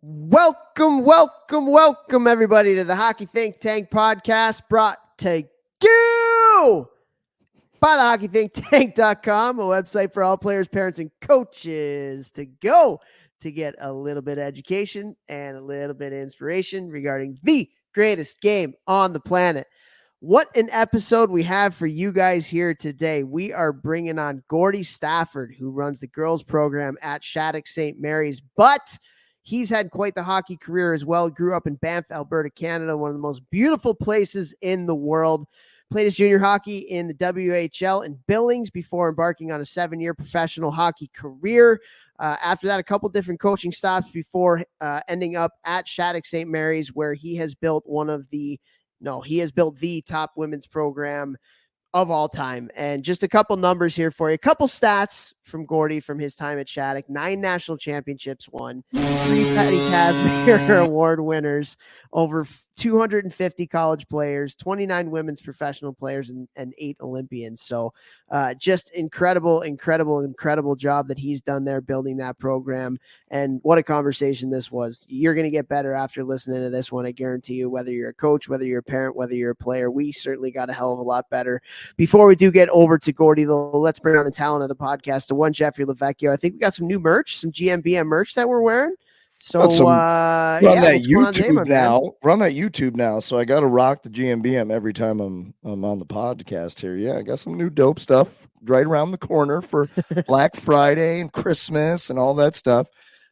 Welcome, everybody, to the Hockey Think Tank podcast, brought to you by thehockeythinktank.com, a website for all players, parents, and coaches to go to get a little bit of education and a little bit of inspiration regarding the greatest game on the planet. What an episode we have for you guys here today. We are bringing on Gordie Stafford, who runs the girls program at Shattuck-St. Mary's, but he's had quite the hockey career as well. Grew up in Banff, Alberta, Canada, one of the most beautiful places in the world. Played his junior hockey in the WHL in Billings before embarking on a 7-year professional hockey career. After that, a couple different coaching stops before ending up at Shattuck-St. Mary's, where he has built the top women's program of all time. And just a couple numbers here for you. A couple stats from Gordie from his time at Shattuck. 9 national championships won, 3 Patty Kaz award winners, over 250 college players, 29 women's professional players, and 8 Olympians. So just incredible job that he's done there building that program. And what a conversation this was. You're going to get better after listening to this one, I guarantee you, whether you're a coach, whether you're a parent, whether you're a player. We certainly got a hell of a lot better. Before we do get over to Gordie, though, let's bring on the talent of the podcast, the one Jeffrey Lavecchio. I think we got some new merch, some GMBM merch that we're wearing. So run that YouTube now. So I got to rock the GMBM every time I'm on the podcast here. Yeah, I got some new dope stuff right around the corner for Black Friday and Christmas and all that stuff.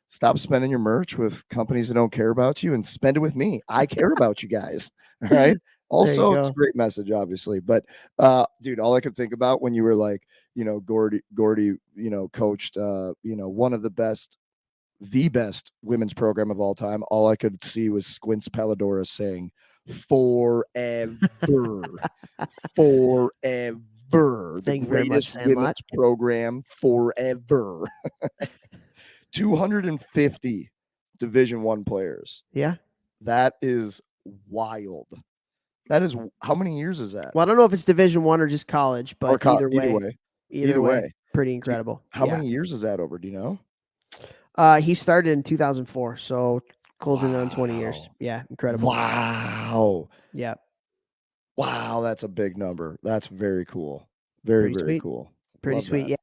Stop spending your merch with companies that don't care about you and spend it with me. I care about you guys. All right. Also, it's a great message, obviously. But, dude, all I could think about when you were like, Gordie, coached, one of the best women's program of all time. All I could see was Squints Palladora saying, forever. Forever. Thank you very much, women's program forever. 250 Division I players. Yeah. That is wild. That is, how many years is that? Well, I don't know if it's Division I or just college, but either way, pretty incredible. How many years is that over? Do you know? He started in 2004, so closing on 20 years. Yeah, incredible. Wow. Yeah. Wow, that's a big number. That's very cool. Very cool. Pretty sweet. Yeah.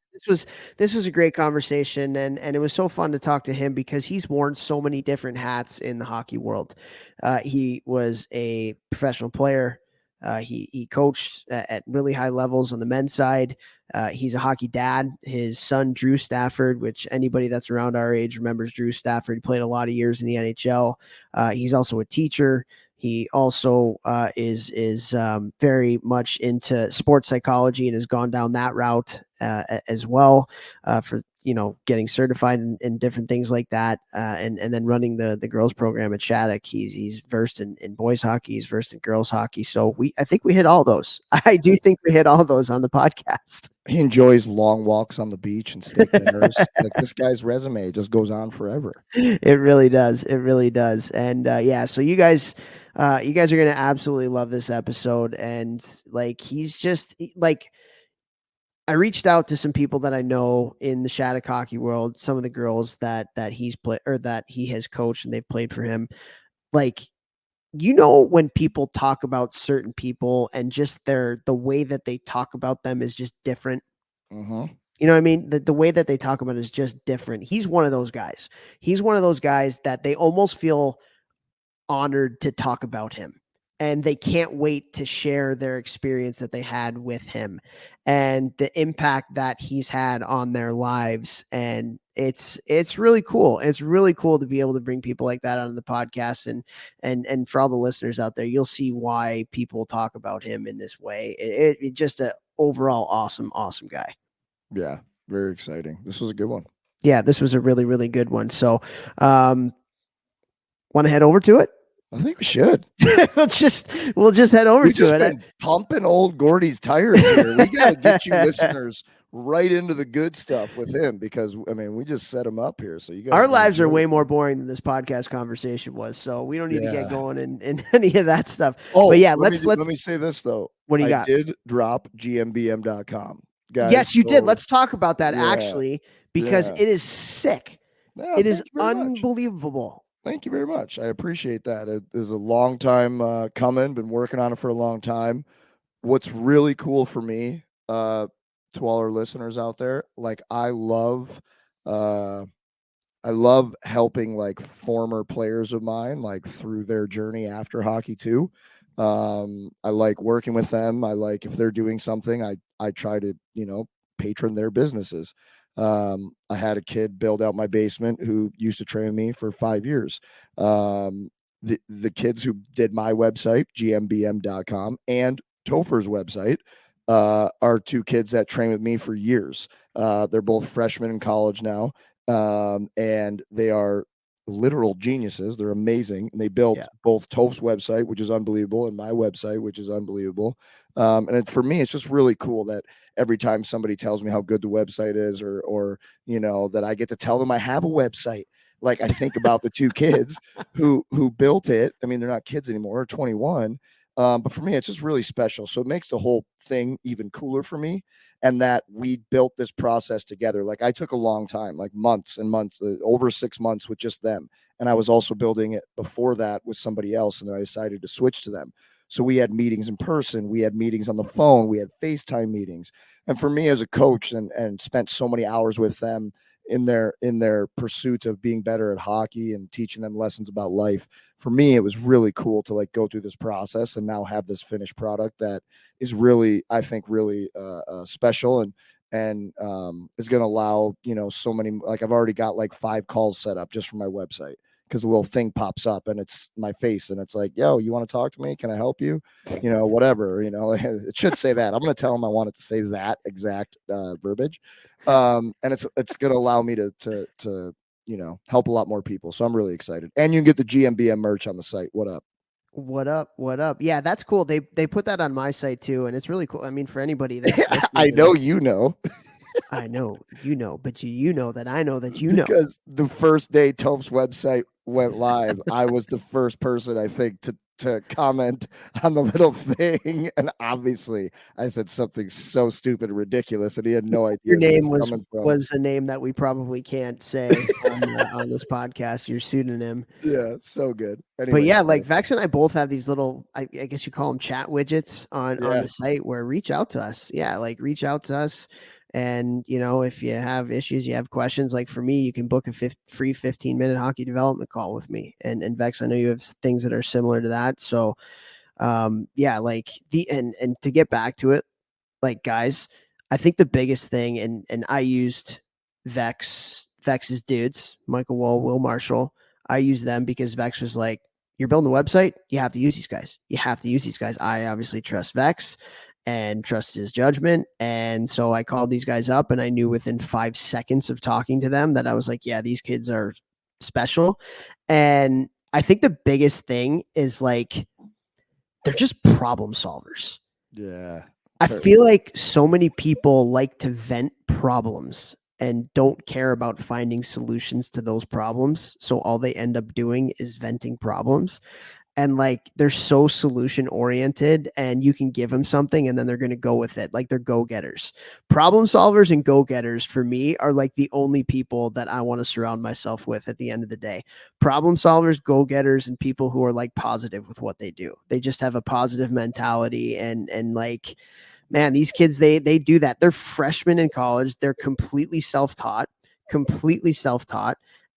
This was a great conversation, and it was so fun to talk to him because he's worn so many different hats in the hockey world. He was a professional player. He coached at really high levels on the men's side. He's a hockey dad. His son, Drew Stafford, which anybody that's around our age remembers Drew Stafford. He played a lot of years in the NHL. He's also a teacher. He also is very much into sports psychology and has gone down that route as well for getting certified in different things like that, and then running the girls program at Shattuck. He's versed in boys hockey. He's versed in girls hockey. So I think we hit all those. I do think we hit all those on the podcast. He enjoys long walks on the beach and steak dinners. Like, this guy's resume just goes on forever. It really does. And so you guys are going to absolutely love this episode. And I reached out to some people that I know in the Shattuck hockey world, some of the girls that he's played or that he has coached and they've played for him. Like, when people talk about certain people and just the way that they talk about them is just different. Mm-hmm. You know what I mean? The way that they talk about it is just different. He's one of those guys. He's one of those guys that they almost feel honored to talk about him. And they can't wait to share their experience that they had with him and the impact that he's had on their lives. And it's really cool. It's really cool to be able to bring people like that on the podcast. And for all the listeners out there, you'll see why people talk about him in this way. It just an overall awesome guy. Yeah, very exciting. This was a good one. Yeah, this was a really, really good one. So want to head over to it? I think we should. we'll just head over to it. We've just been pumping old Gordie's tires here. We got to get you listeners right into the good stuff with him because, we just set him up here. So you guys, our lives are way more boring than this podcast conversation was. So we don't need to get going in any of that stuff. Oh, but yeah, let me say this though. What do you got? I did drop gmbm.com. Guys, yes, you did. Let's talk about that actually, because it is sick. It is unbelievable. Thank you very much. I appreciate that. It is a long time coming. Been working on it for a long time. What's really cool for me, to all our listeners out there, like uh, I love helping like former players of mine, like through their journey after hockey too. I like working with them. I like if they're doing something, I try to, patron their businesses. I had a kid build out my basement who used to train me for 5 years. The kids who did my website, gmbm.com, and Topher's website, are two kids that train with me for years. They're both freshmen in college now, and they are literal geniuses. They're amazing, and they built both Toph's website, which is unbelievable, and my website, which is unbelievable. For me, it's just really cool that every time somebody tells me how good the website is, or that I get to tell them I have a website. Like I think about the two kids who built it. I mean, they're not kids anymore, 21. But for me, it's just really special. So it makes the whole thing even cooler for me. And that we built this process together. Like I took a long time, like months and months, over 6 months with just them. And I was also building it before that with somebody else. And then I decided to switch to them. So we had meetings in person, we had meetings on the phone, we had FaceTime meetings. And for me as a coach and spent so many hours with them in their pursuit of being better at hockey and teaching them lessons about life, for me it was really cool to like go through this process and now have this finished product that is really, I think, really special and is going to allow so many, like I've already got like 5 calls set up just for my website because a little thing pops up and it's my face and it's like, yo, you want to talk to me? Can I help you? Whatever, it should say that. I'm going to tell them I want it to say that exact verbiage. And it's going to allow me to help a lot more people. So I'm really excited. And you can get the GMBM merch on the site. What up? What up? What up? Yeah, that's cool. They put that on my site too, and it's really cool. I mean, for anybody that's I know that, you know. I know but you know that I know that because the first day Toph's website went live, I was the first person I think to comment on the little thing, and obviously I said something so stupid and ridiculous, and he had no idea. Your name was a name that we probably can't say on this podcast. Your pseudonym. Yeah, so good. Anyway, but yeah, like Vex and I both have these little, I guess you call them chat widgets on the site where reach out to us. Yeah, like reach out to us. And, if you have issues, you have questions, like for me, you can book a free 15-minute hockey development call with me. And Vex, I know you have things that are similar to that. So, like and to get back to it, like guys, I think the biggest thing, and I used Vex's dudes, Michael Wall, Will Marshall. I used them because Vex was like, you're building a website, you have to use these guys. You have to use these guys. I obviously trust Vex and trust his judgment. And so I called these guys up and I knew within 5 seconds of talking to them that I was like, yeah, these kids are special. And I think the biggest thing is like, they're just problem solvers. Yeah. I feel like so many people like to vent problems and don't care about finding solutions to those problems. So all they end up doing is venting problems. And like they're so solution oriented, and you can give them something and then they're going to go with it. Like they're go-getters. Problem solvers and go-getters for me are like the only people that I want to surround myself with at the end of the day. Problem solvers, go-getters, and people who are like positive with what they do. They just have a positive mentality and like, man, these kids, they do that. They're freshmen in college. They're completely self-taught.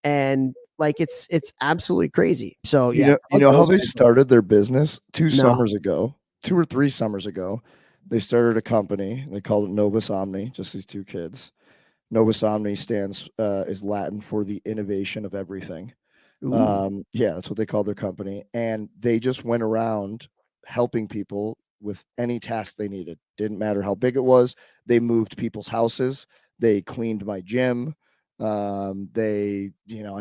And like it's absolutely crazy. So you know how they started their business 2 summers ago, 2 or 3 summers ago. They started a company. They called it Novus Omni. Just these 2 kids. Novus Omni is Latin for the innovation of everything. That's what they called their company, and they just went around helping people with any task they needed. Didn't matter how big it was. They moved people's houses. They cleaned my gym. I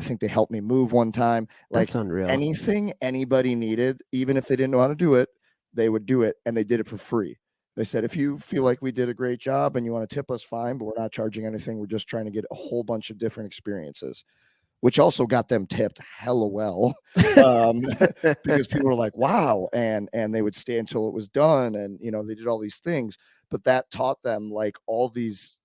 think they helped me move one time. Like that's unreal. Anything anybody needed, even if they didn't know how to do it, they would do it, and they did it for free. They said, if you feel like we did a great job and you want to tip us, fine, but we're not charging anything. We're just trying to get a whole bunch of different experiences, which also got them tipped hella well, because people were like, wow. And they would stay until it was done. And, they did all these things, but that taught them like all these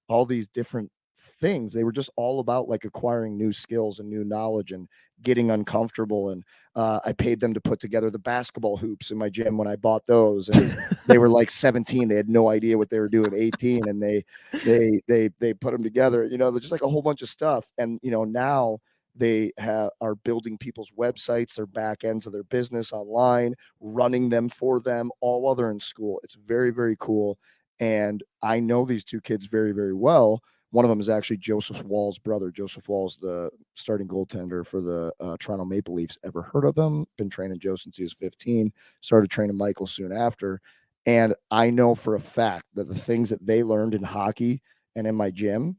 different things. They were just all about like acquiring new skills and new knowledge and getting uncomfortable. And I paid them to put together the basketball hoops in my gym when I bought those, and they were like 17. They had no idea what they were doing, 18, and they put them together. You know, they're just like a whole bunch of stuff. And you know, now they are building people's websites, their back ends of their business online, running them for them, all while they're in school. It's very, very cool. And I know these two kids very, very well. One of them is actually Joseph Wall's brother. Joseph Wall's the starting goaltender for the Toronto Maple Leafs. Ever heard of him? Been training Joe since he was 15. Started training Michael soon after. And I know for a fact that the things that they learned in hockey and in my gym,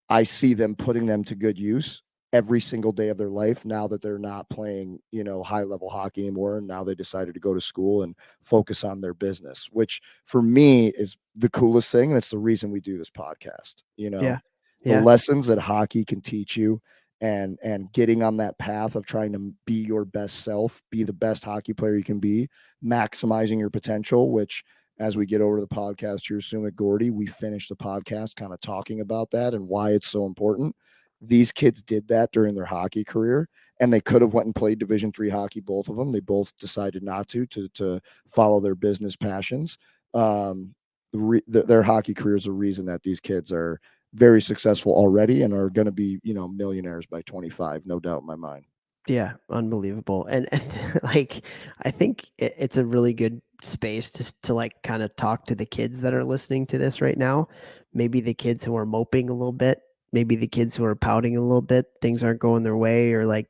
I see them putting them to good use every single day of their life now that they're not playing, you know, high level hockey anymore. And now they decided to go to school and focus on their business, which for me is the coolest thing. And it's the reason we do this podcast, you know, the lessons that hockey can teach you and getting on that path of trying to be your best self, be the best hockey player you can be, maximizing your potential, which as we get over to the podcast here soon with Gordie, we finish the podcast kind of talking about that and why it's so important. These kids did that during their hockey career, and they could have went and played Division III hockey, both of them. They both decided not to follow their business passions. Their hockey career is a reason that these kids are very successful already and are going to be, you know, millionaires by 25, no doubt in my mind. Yeah, unbelievable. And like, I think it's a really good space to like kind of talk to the kids that are listening to this right now. Maybe the kids who are moping a little bit, maybe the kids who are pouting a little bit, things aren't going their way, or like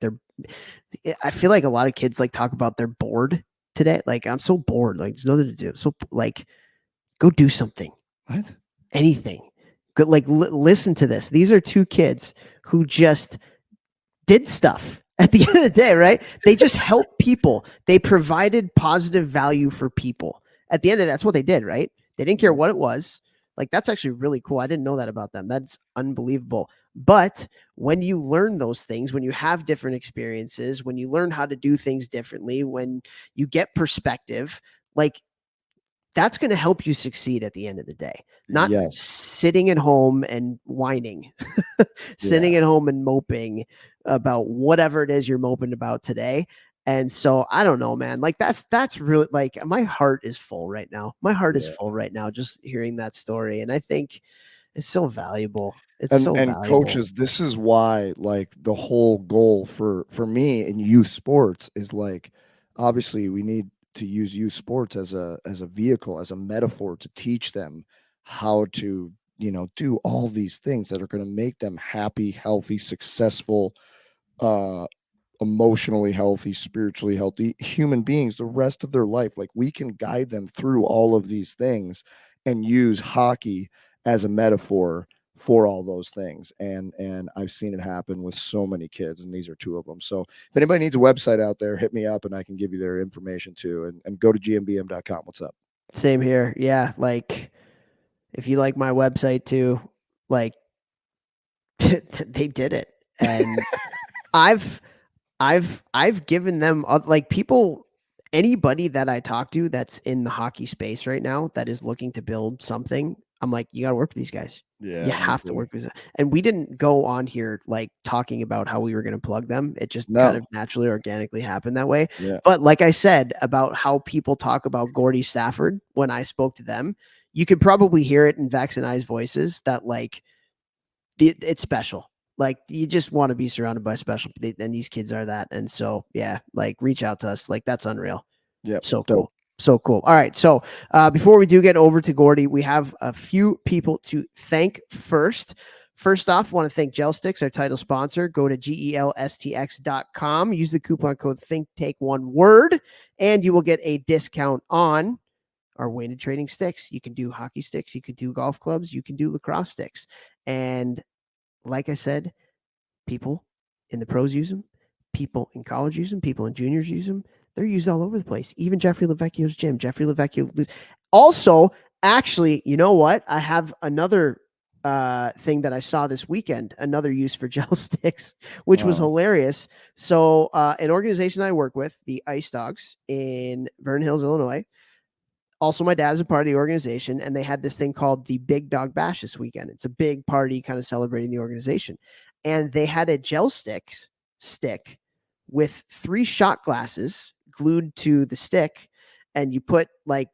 I feel like a lot of kids like talk about they're bored today. Like, I'm so bored. Like, there's nothing to do. So like, go do something. What? Anything. Good. Like, listen to this. These are two kids who just did stuff at the end of the day, right? They just helped people. They provided positive value for people. At the end of that's what they did, right? They didn't care what it was. Like, that's actually really cool. I didn't know that about them. That's unbelievable. But when you learn those things, when you have different experiences, when you learn how to do things differently, when you get perspective, like, that's going to help you succeed at the end of the day. Not sitting at home and whining, sitting at home and moping about whatever it is you're moping about today. And so I don't know, man, like that's really, like, my heart is full right now. My heart is full right now, just hearing that story. And I think it's so valuable. It's so valuable. Coaches, this is why, like, the whole goal for me in youth sports is, like, obviously we need to use youth sports as a vehicle, as a metaphor to teach them how to, you know, do all these things that are going to make them happy, healthy, successful, emotionally healthy, spiritually healthy human beings the rest of their life. Like, we can guide them through all of these things and use hockey as a metaphor for all those things. And I've seen it happen with so many kids, and these are two of them. So if anybody needs a website out there, hit me up and I can give you their information too. And go to gmbm.com. What's up? Same here. Yeah. Like, if you like my website too, like, they did it. And I've given them, like, people, anybody that I talk to that's in the hockey space right now that is looking to build something, I'm like, you got to work with these guys. Yeah, you have to work with them. And we didn't go on here like talking about how we were going to plug them. It just kind of naturally, organically happened that way. Yeah. But like I said about how people talk about Gordie Stafford, when I spoke to them, you could probably hear it in Vex and I's voices that, like, it's special. Like, you just want to be surrounded by special, and these kids are that. And so, yeah, like, reach out to us. Like, that's unreal. Yeah. So cool. So cool. All right. So before we do get over to Gordie, we have a few people to thank first. First off, want to thank Gel Sticks, our title sponsor. Go to GELSTX.com. Use the coupon code ThinkTake, one word, and you will get a discount on our weighted training sticks. You can do hockey sticks. You can do golf clubs. You can do lacrosse sticks. And like I said, people in the pros use them. People in college use them. People in juniors use them. They're used all over the place. Even Jeffrey LeVecchio's gym. Jeffrey LeVecchio. Also, actually, you know what? I have another thing that I saw this weekend, another use for gel sticks, which was hilarious. So an organization that I work with, the Ice Dogs in Vernon Hills, Illinois, Also, my dad is a part of the organization, and they had this thing called the Big Dog Bash this weekend. It's a big party kind of celebrating the organization. And they had a gel stick with 3 shot glasses glued to the stick. And you put like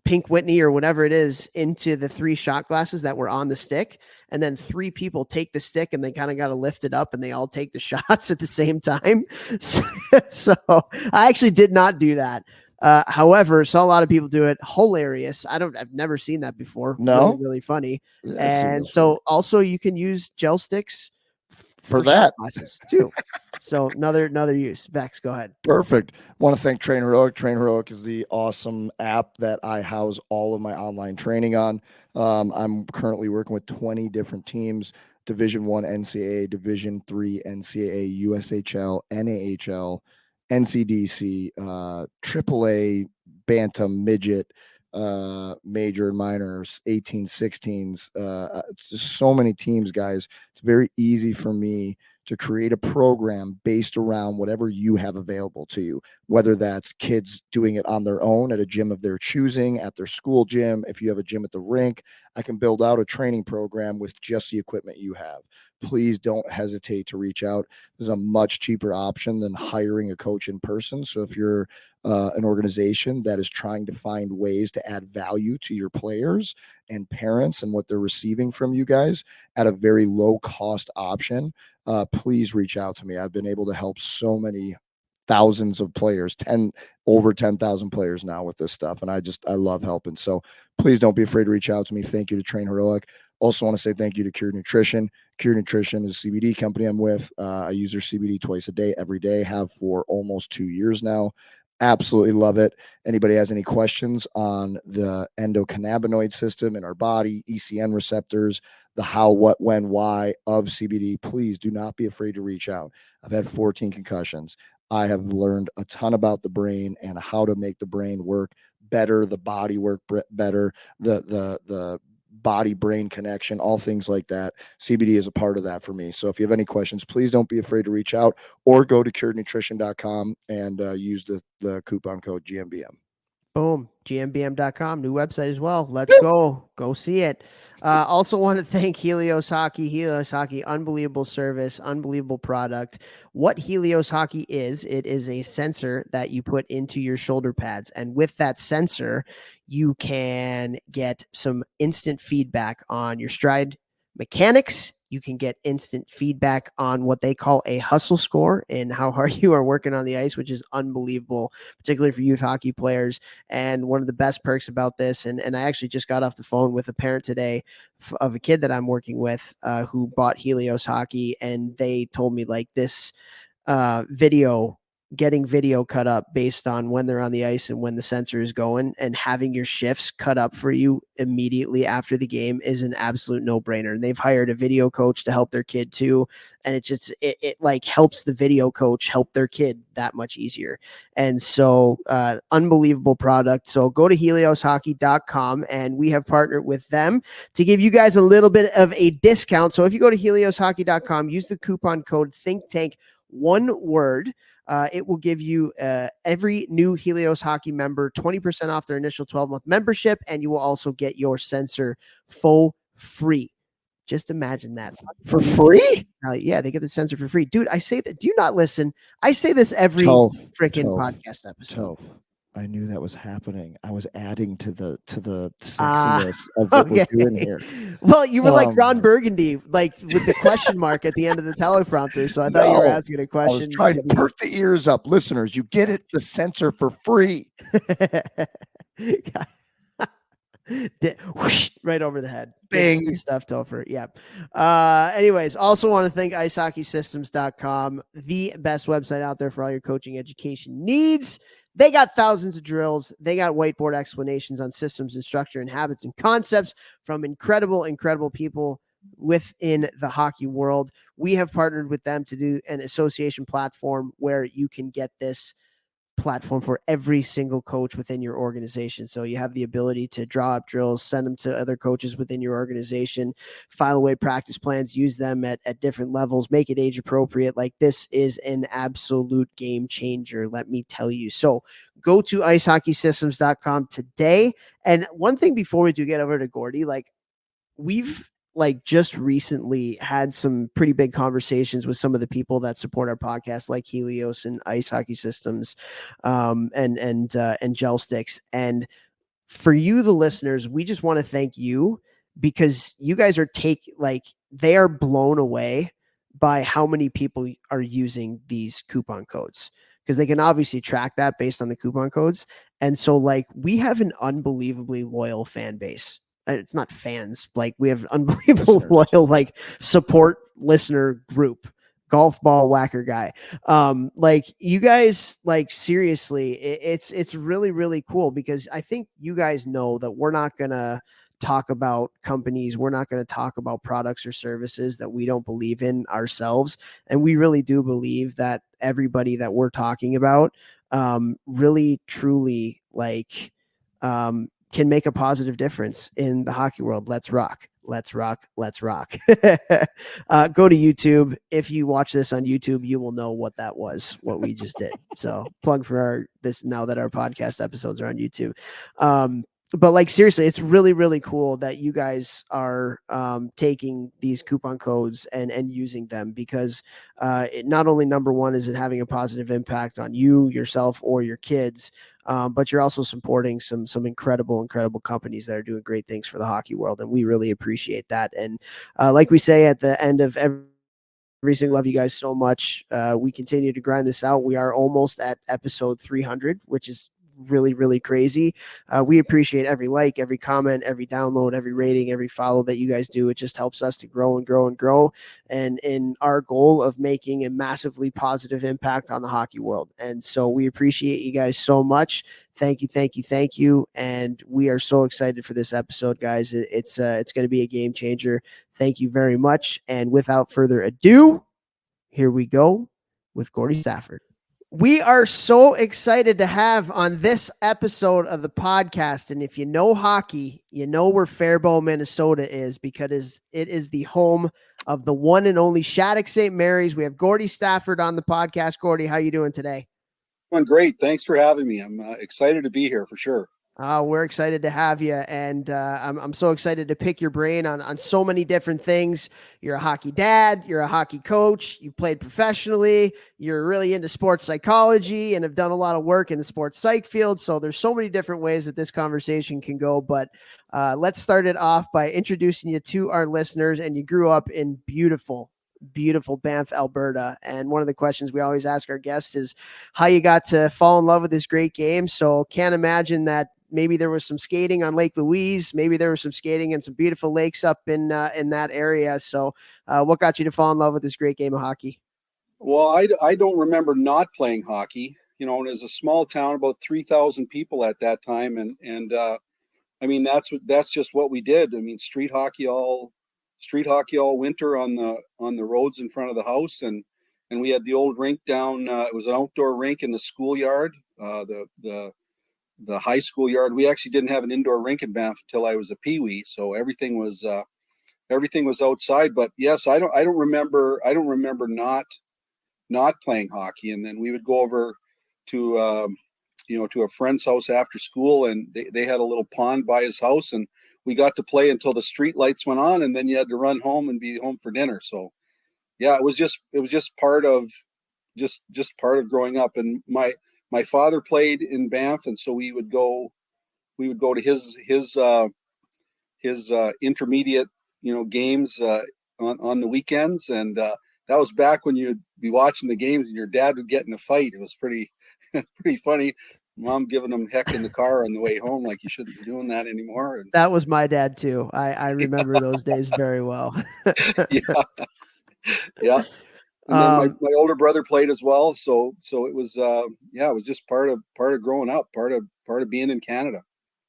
Pink Whitney or whatever it is into the 3 shot glasses that were on the stick. And then 3 people take the stick and they kind of got to lift it up and they all take the shots at the same time. So I actually did not do that. However, saw a lot of people do it. Hilarious. I've never seen that before. No, really funny. Yeah, and so also you can use gel sticks for that glasses too. So another use. Vex, go ahead. Perfect. Want to thank Train Heroic. Train Heroic is the awesome app that I house all of my online training on. I'm currently working with 20 different teams: Division 1 NCAA, Division 3 NCAA, USHL, NAHL, NCDC, AAA, Bantam, Midget, major and minors, 18, 16s. It's just so many teams, guys. It's very easy for me to create a program based around whatever you have available to you, whether that's kids doing it on their own at a gym of their choosing, at their school gym. If you have a gym at the rink, I can build out a training program with just the equipment you have. Please don't hesitate to reach out. This is a much cheaper option than hiring a coach in person. So if you're an organization that is trying to find ways to add value to your players and parents and what they're receiving from you guys at a very low cost option, please reach out to me. I've been able to help so many thousands of players, over 10,000 players now with this stuff. And I love helping. So please don't be afraid to reach out to me. Thank you to Train Heroic. Also want to say thank you to Cure Nutrition. Cure Nutrition is a CBD company I'm with. I use their CBD twice a day, every day, have for almost 2 years now. Absolutely love it. Anybody has any questions on the endocannabinoid system in our body, ECN receptors, the how, what, when, why of CBD, please do not be afraid to reach out. I've had 14 concussions. I have learned a ton about the brain and how to make the brain work better, the body work better, the body brain connection, all things like that. CBD is a part of that for me. So if you have any questions, please don't be afraid to reach out or go to curednutrition.com and use the coupon code GMBM. Boom. GMBM.com, new website as well. Let's go see it. Also want to thank Helios Hockey. Helios Hockey, unbelievable service, unbelievable product. What Helios Hockey is, it is a sensor that you put into your shoulder pads. And with that sensor, you can get some instant feedback on your stride mechanics. You can get instant feedback on what they call a hustle score and how hard you are working on the ice, which is unbelievable, particularly for youth hockey players. And one of the best perks about this, and I actually just got off the phone with a parent today of a kid that I'm working with who bought Helios Hockey, and they told me like this getting video cut up based on when they're on the ice and when the sensor is going, and having your shifts cut up for you immediately after the game is an absolute no-brainer. And they've hired a video coach to help their kid too. And it like helps the video coach help their kid that much easier. And so unbelievable product. So go to helioshockey.com, and we have partnered with them to give you guys a little bit of a discount. So if you go to helioshockey.com, use the coupon code ThinkTank, one word. It will give you every new Helios Hockey member 20% off their initial 12-month membership, and you will also get your sensor for free. Just imagine that. For free? Yeah, they get the sensor for free. Dude, I say that. Do you not listen? I say this every freaking podcast episode. I knew that was happening. I was adding to the sexiness of what we're doing here. Well, you were like Ron Burgundy, like with the question mark at the end of the teleprompter. So I thought you were asking a question. I was trying to perk the ears up. Listeners, you get it, the sensor for free. Whoosh, right over the head. Bing. Stuff, Topher. Yeah. Anyways, also want to thank icehockeysystems.com, the best website out there for all your coaching education needs. They got thousands of drills. They got whiteboard explanations on systems and structure and habits and concepts from incredible people within the hockey world. We have partnered with them to do an association platform where you can get this platform for every single coach within your organization. So you have the ability to draw up drills, send them to other coaches within your organization, file away practice plans, use them at different levels, make it age appropriate. Like, this is an absolute game changer, let me tell you. So go to icehockeysystems.com today. And one thing before we do get over to Gordie, like, we've just recently had some pretty big conversations with some of the people that support our podcast, like Helios and Ice Hockey Systems, and Gel Sticks. And for you, the listeners, we just want to thank you, because you guys are they are blown away by how many people are using these coupon codes, because they can obviously track that based on the coupon codes. And so, like, we have an unbelievably loyal fan base. It's not fans, like, we have unbelievable loyal, like, support listener group, golf ball whacker guy. Like, you guys, like, seriously, it's really, really cool, because I think you guys know that we're not gonna talk about companies, we're not going to talk about products or services that we don't believe in ourselves. And we really do believe that everybody that we're talking about really truly, like, can make a positive difference in the hockey world. Let's rock. Let's rock. Let's rock. Go to YouTube. If you watch this on YouTube, you will know what that was, what we just did. So plug for this now that our podcast episodes are on YouTube. But, like, seriously, it's really, really cool that you guys are taking these coupon codes and using them, because it not only, number one, is it having a positive impact on you, yourself, or your kids, but you're also supporting some incredible companies that are doing great things for the hockey world. And we really appreciate that. And like we say at the end of every single, love you guys so much. We continue to grind this out. We are almost at episode 300, which is really, really crazy. We appreciate every like, every comment, every download, every rating, every follow that you guys do. It just helps us to grow and grow and grow. And in our goal of making a massively positive impact on the hockey world. And so we appreciate you guys so much. Thank you, thank you, thank you. And we are so excited for this episode, guys. It's going to be a game changer. Thank you very much. And without further ado, here we go with Gordie Stafford. We are so excited to have on this episode of the podcast. And if you know hockey, you know where Faribault, Minnesota is, because it is the home of the one and only Shattuck-St. Mary's. We have Gordie Stafford on the podcast. Gordie, how you doing today? Doing great. Thanks for having me. I'm excited to be here for sure. We're excited to have you, and I'm so excited to pick your brain on so many different things. You're a hockey dad, you're a hockey coach, you played professionally, you're really into sports psychology, and have done a lot of work in the sports psych field. So there's so many different ways that this conversation can go. But let's start it off by introducing you to our listeners. And you grew up in beautiful Banff, Alberta. And one of the questions we always ask our guests is how you got to fall in love with this great game. So can't imagine that maybe there was some skating on Lake Louise. Maybe there was some skating in some beautiful lakes up in that area. So what got you to fall in love with this great game of hockey? Well, I don't remember not playing hockey. You know, and it was a small town, about 3,000 people at that time. And I mean, that's just what we did. I mean, street hockey all winter on the roads in front of the house. And we had the old rink down. It was an outdoor rink in the schoolyard, the high school yard. We actually didn't have an indoor rink in Banff until I was a peewee, so everything was outside. But yes, I don't remember not playing hockey. And then we would go over to to a friend's house after school, and they had a little pond by his house, and we got to play until the street lights went on, and then you had to run home and be home for dinner. So yeah, it was just part of growing up. And my father played in Banff, and so we would go to his intermediate games on the weekends. And that was back when you'd be watching the games and your dad would get in a fight. It was pretty funny. Mom giving him heck in the car on the way home, like, you shouldn't be doing that anymore. And that was my dad too. I remember those days very well. Yeah. And then my older brother played as well. So it was it was just part of growing up, part of being in Canada.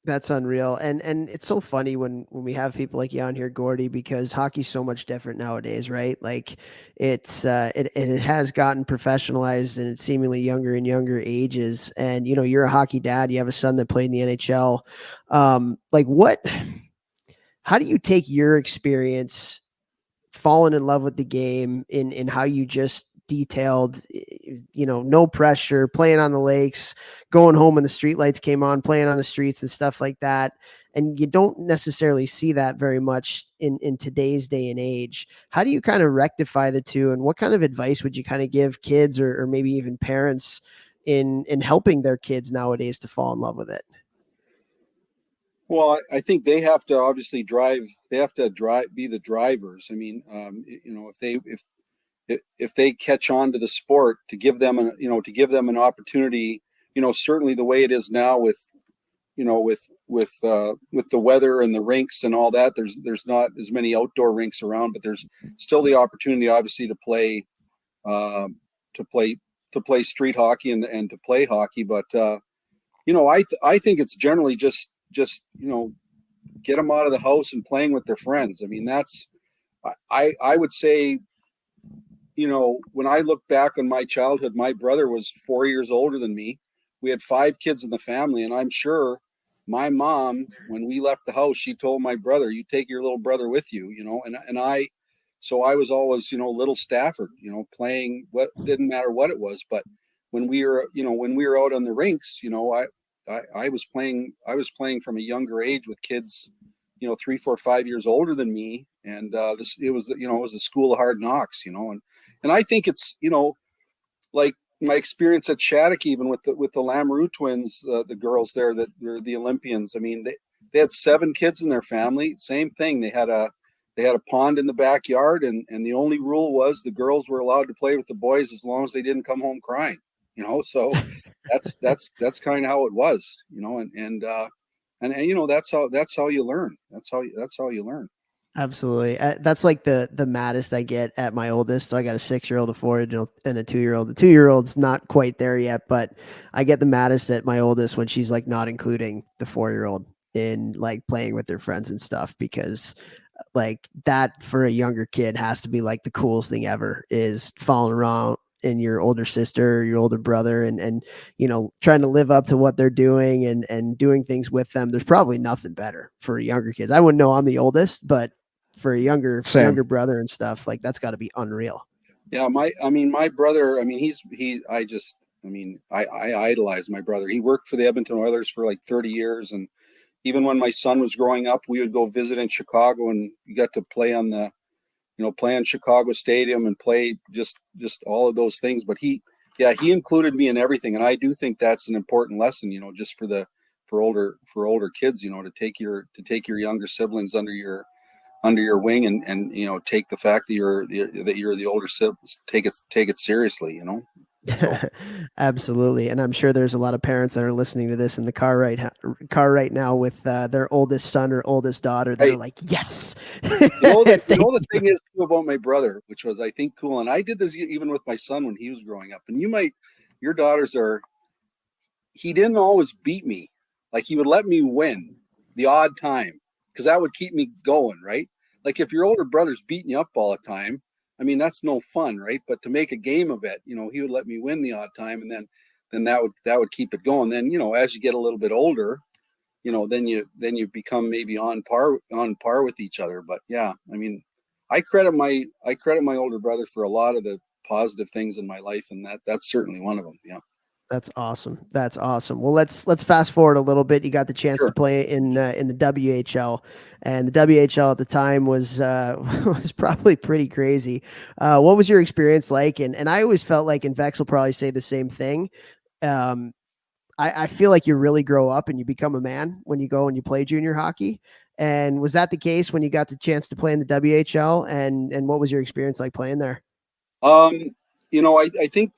That's unreal. And it's so funny when we have people like you on here, Gordie, because hockey's so much different nowadays, right? Like it's it has gotten professionalized and it's seemingly younger and younger ages. And you're a hockey dad, you have a son that played in the NHL. Like how do you take your experience falling in love with the game in how you just detailed, no pressure, playing on the lakes, going home when the streetlights came on, playing on the streets and stuff like that. And you don't necessarily see that very much in today's day and age. How do you kind of rectify the two? And what kind of advice would you kind of give kids or maybe even parents in helping their kids nowadays to fall in love with it? Well, I think they have to obviously drive. They have to be the drivers. I mean, if they catch on to the sport, to give them an opportunity. Certainly the way it is now with the weather and the rinks and all that. There's not as many outdoor rinks around, but there's still the opportunity, obviously, to play to play street hockey and to play hockey. But I think it's generally just get them out of the house and playing with their friends. I mean, I would say, when I look back on my childhood, my brother was 4 years older than me. We had 5 kids in the family, and I'm sure my mom, when we left the house, she told my brother, "You take your little brother with you," so I was always, little Stafford, playing. What didn't matter what it was, but when we were out on the rinks, I was playing from a younger age with kids, 3, 4, 5 years older than me, and it was a school of hard knocks, and I think it's like my experience at Shattuck, even with the Lamoureux twins, the girls there that were the Olympians. I mean, they had 7 kids in their family. Same thing. They had a pond in the backyard, and the only rule was the girls were allowed to play with the boys as long as they didn't come home crying. So that's kind of how it was. And that's how you learn. That's how you learn. Absolutely. That's like the maddest I get at my oldest. So I got a 6-year-old, a 4-year-old, and a 2-year-old. The 2-year-old's not quite there yet, but I get the maddest at my oldest when she's like not including the 4-year-old in like playing with their friends and stuff, because like that for a younger kid has to be like the coolest thing ever, is falling around in your older sister or your older brother and trying to live up to what they're doing and doing things with them. There's probably nothing better for younger kids. I wouldn't know, I'm the oldest, but for a younger brother and stuff, like that's got to be unreal. Yeah, my brother, I idolize my brother. He worked for the Edmonton Oilers for like 30 years, and even when my son was growing up, we would go visit in Chicago, and you got to play on play in Chicago Stadium and play just all of those things. But he included me in everything, and I do think that's an important lesson, just for older kids, to take your younger siblings under your wing, and take the fact that you're the older siblings, take it seriously, So. Absolutely. And I'm sure there's a lot of parents that are listening to this in the car right now with their oldest son or oldest daughter. They're like, yes. The thing is too about my brother, which was, I think, cool. And I did this even with my son when he was growing up. And your daughters he didn't always beat me. Like, he would let me win the odd time, because that would keep me going, right? Like, if your older brother's beating you up all the time, I mean, that's no fun, right? But to make a game of it, he would let me win the odd time, and then that would keep it going. Then, as you get a little bit older, then you become maybe on par with each other. But yeah, I mean, I credit my older brother for a lot of the positive things in my life, and that's certainly one of them. Yeah. That's awesome. That's awesome. Well, let's fast forward a little bit. You got the chance to play in the WHL, and the WHL at the time was was probably pretty crazy. What was your experience like? And I always felt like, and Vex will probably say the same thing. I feel like you really grow up and you become a man when you go and you play junior hockey. And was that the case when you got the chance to play in the WHL? And what was your experience like playing there? I think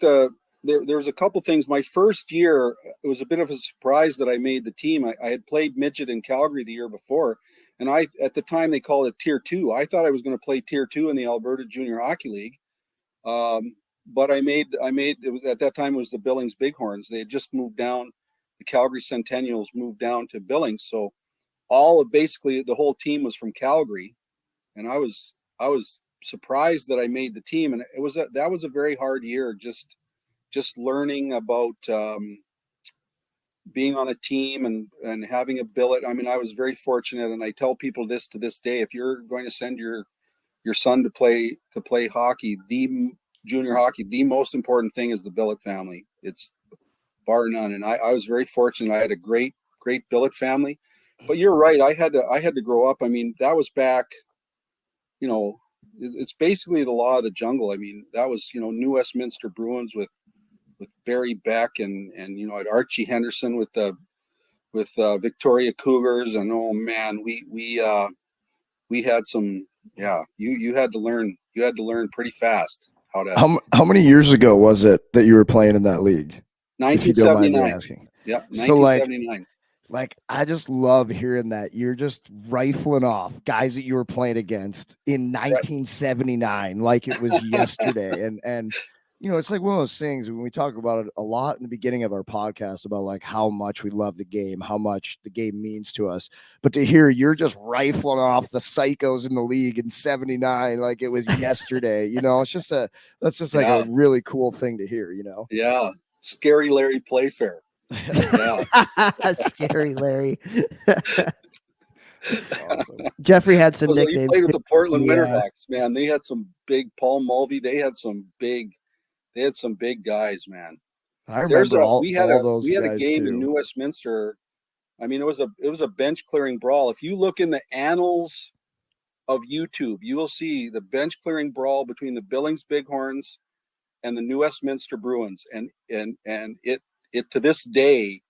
there was a couple things. My first year, it was a bit of a surprise that I made the team. I had played midget in Calgary the year before, and at the time they called it Tier 2. I thought I was going to play Tier 2 in the Alberta Junior Hockey League, but I made it was at that time it was the Billings Bighorns. They had just moved down the Calgary Centennials moved down to Billings. So basically the whole team was from Calgary, and I was surprised that I made the team. And that was a very hard year, just learning about being on a team and having a billet. I mean, I was very fortunate, and I tell people this to this day: if you're going to send your son to play hockey, the junior hockey, the most important thing is the billet family. It's bar none. And I was very fortunate. I had a great billet family. But you're right. I had to grow up. I mean, that was back, it's basically the law of the jungle. I mean, that was, New Westminster Bruins with Barry Beck and at Archie Henderson with Victoria Cougars. And oh man, we had some, you had to learn pretty fast how to. How many years ago was it that you were playing in that league? 1979. Asking. Yeah, 1979. Like, I just love hearing that you're just rifling off guys that you were playing against in 1979, like it was yesterday. And it's like one of those things when we talk about it a lot in the beginning of our podcast about like how much we love the game, how much the game means to us. But to hear you're just rifling off the psychos in the league in 79 like it was yesterday, it's just that's just like a really cool thing to hear, Yeah. Scary Larry Playfair. Yeah. Scary Larry. Awesome. Jeffrey had some nicknames. He played with the Portland Winterhawks, man. They had some big Paul Mulvey. They had some big guys, man. I remember we had a game in New Westminster. I mean, it was a bench clearing brawl. If you look in the annals of YouTube, you will see the bench clearing brawl between the Billings Bighorns and the New Westminster Bruins. And it to this day,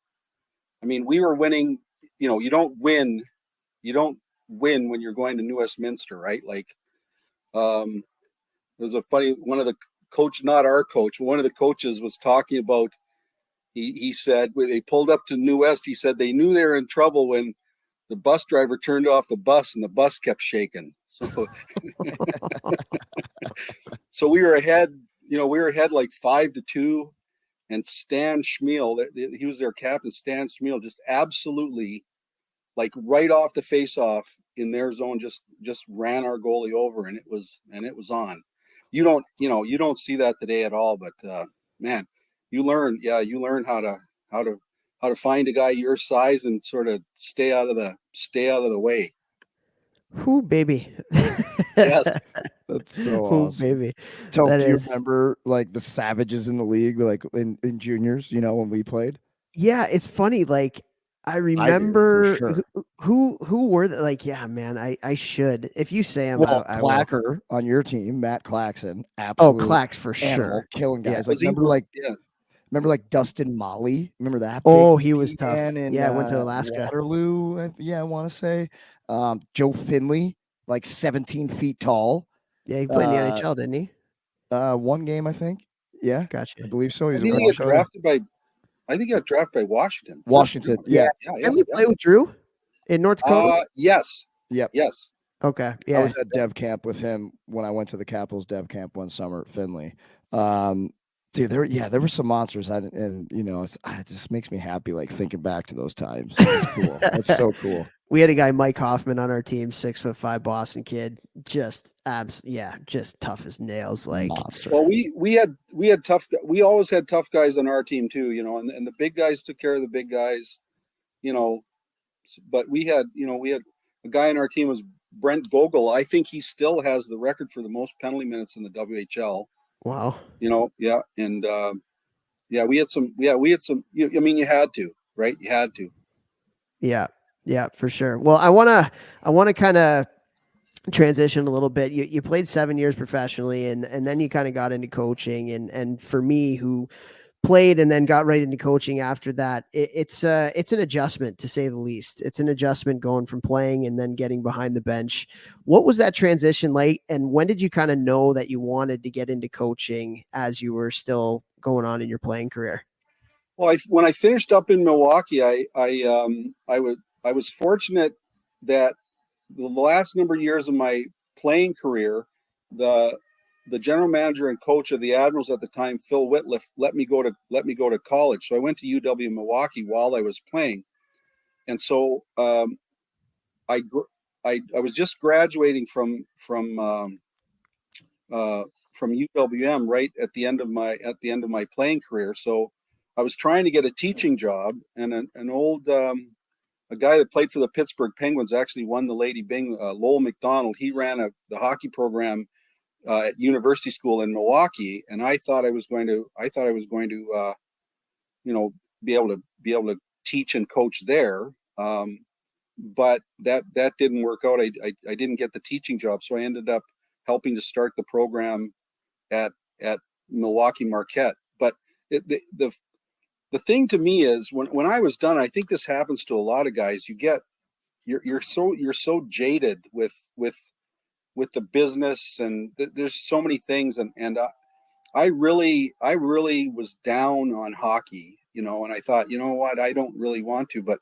I mean, we were winning. You don't win when you're going to New Westminster, right? Like, it was a funny, one of the coach, not our coach, one of the coaches was talking about, he said, when they pulled up to New West, he said they knew they were in trouble when the bus driver turned off the bus and the bus kept shaking. So, so we were ahead, like 5-2, and Stan Schmiel, he was their captain. Stan Schmiel just absolutely, like, right off the face-off in their zone, just ran our goalie over, and it was on. You don't see that today at all, but man, you learn how to find a guy your size and sort of stay out of the way. Who baby? Yes, that's so awesome. Baby. Do you remember like the savages in the league, like in juniors? When we played. Yeah, it's funny. Like, I remember sure. who were the, like, yeah, man, I should. If you say him, Clacker on your team, Matt Claxon, absolutely. Oh, Clax for sure, killing guys. Yeah. Remember like Dustin Molly? Remember that? Oh, he was tough. And went to Alaska. Waterloo. I want to say Joe Finley, like 17 feet tall. Yeah, he played in the NHL, didn't he? One game, I think. Yeah, gotcha. I believe so. I think he got drafted by Washington. Washington, yeah. Didn't he play with Drew in North Dakota? Yes. Yep. Yes. Okay. Yeah. I was at dev camp with him when I went to the Capitals dev camp one summer at Finley. Dude, there were some monsters. It just makes me happy, like thinking back to those times. It's cool. It's so cool. We had a guy, Mike Hoffman, on our team, 6'5" Boston kid, just tough as nails, like monster. Well, we had tough. We always had tough guys on our team too, and the big guys took care of the big guys, But we had a guy on our team was Brent Vogel. I think he still has the record for the most penalty minutes in the WHL. Wow. Yeah, and we had some. You had to, right? You had to. Yeah, for sure. Well, I want to kind of transition a little bit. You played 7 years professionally, and then you kind of got into coaching. And for me, who played and then got right into coaching after that, it's an adjustment, to say the least. It's an adjustment going from playing and then getting behind the bench. What was that transition like? And when did you kind of know that you wanted to get into coaching as you were still going on in your playing career? Well, when I finished up in Milwaukee, I was fortunate that the last number of years of my playing career, the the general manager and coach of the Admirals at the time, Phil Whitliff, let me go to college. So I went to UW Milwaukee while I was playing, and so I was just graduating from UWM right at the end of my playing career. So I was trying to get a teaching job, and an old a guy that played for the Pittsburgh Penguins actually won the Lady Byng, Lowell McDonald. He ran the hockey program at University School in Milwaukee, and I thought I was going to be able to teach and coach there. But that didn't work out. I didn't get the teaching job, so I ended up helping to start the program at Milwaukee Marquette. But the thing to me is when I was done, I think this happens to a lot of guys. You're so jaded with the business, and there's so many things, and I really was down on hockey, and I thought, you know what, I don't really want to, but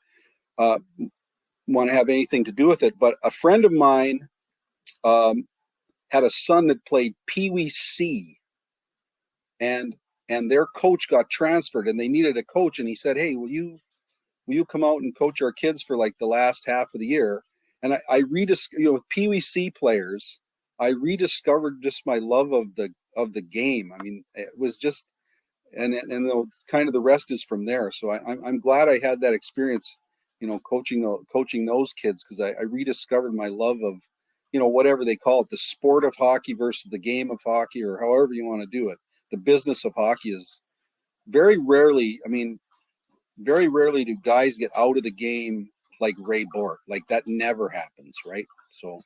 want to have anything to do with it. But a friend of mine had a son that played Pee Wee C, and their coach got transferred, and they needed a coach, and he said, hey, will you come out and coach our kids for like the last half of the year? And I rediscovered, with Pee Wee C players, I rediscovered just my love of the game. I mean, it was just, and kind of the rest is from there. So I'm glad I had that experience, coaching those kids, because I rediscovered my love of, whatever they call it, the sport of hockey versus the game of hockey, or however you want to do it. The business of hockey is very rarely do guys get out of the game like Ray Bork. Like, that never happens, right? So,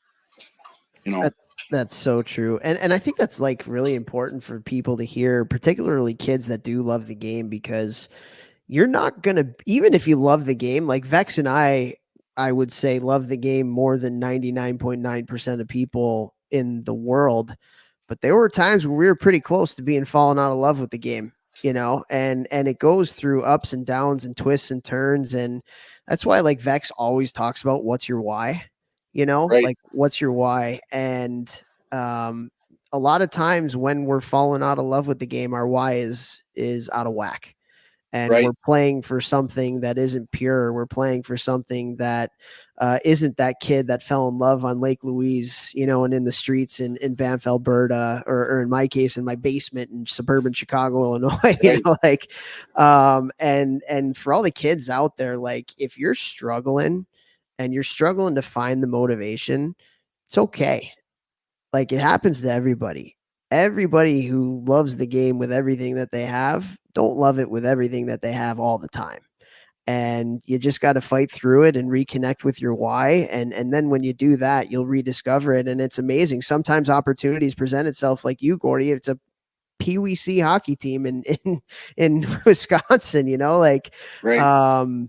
That's so true. And I think that's like really important for people to hear, particularly kids that do love the game, because you're not going to, even if you love the game, like Vex and I would say love the game more than 99.9% of people in the world. But there were times where we were pretty close to being fallen out of love with the game, and it goes through ups and downs and twists and turns. And that's why like Vex always talks about what's your why, right. like what's your why. And a lot of times when we're falling out of love with the game, our why is out of whack. And Right. we're playing for something that isn't pure. We're playing for something that isn't that kid that fell in love on Lake Louise, and in the streets in Banff, Alberta, or in my case, in my basement in suburban Chicago, Illinois. Right. And for all the kids out there, like if you're struggling and you're struggling to find the motivation, it's okay. Like it happens to everybody. Everybody who loves the game with everything that they have don't love it with everything that they have all the time. And you just got to fight through it and reconnect with your why. And then when you do that, you'll rediscover it. And it's amazing. Sometimes opportunities present itself, like you, Gordie. It's a Pee Wee C hockey team in Wisconsin, Right.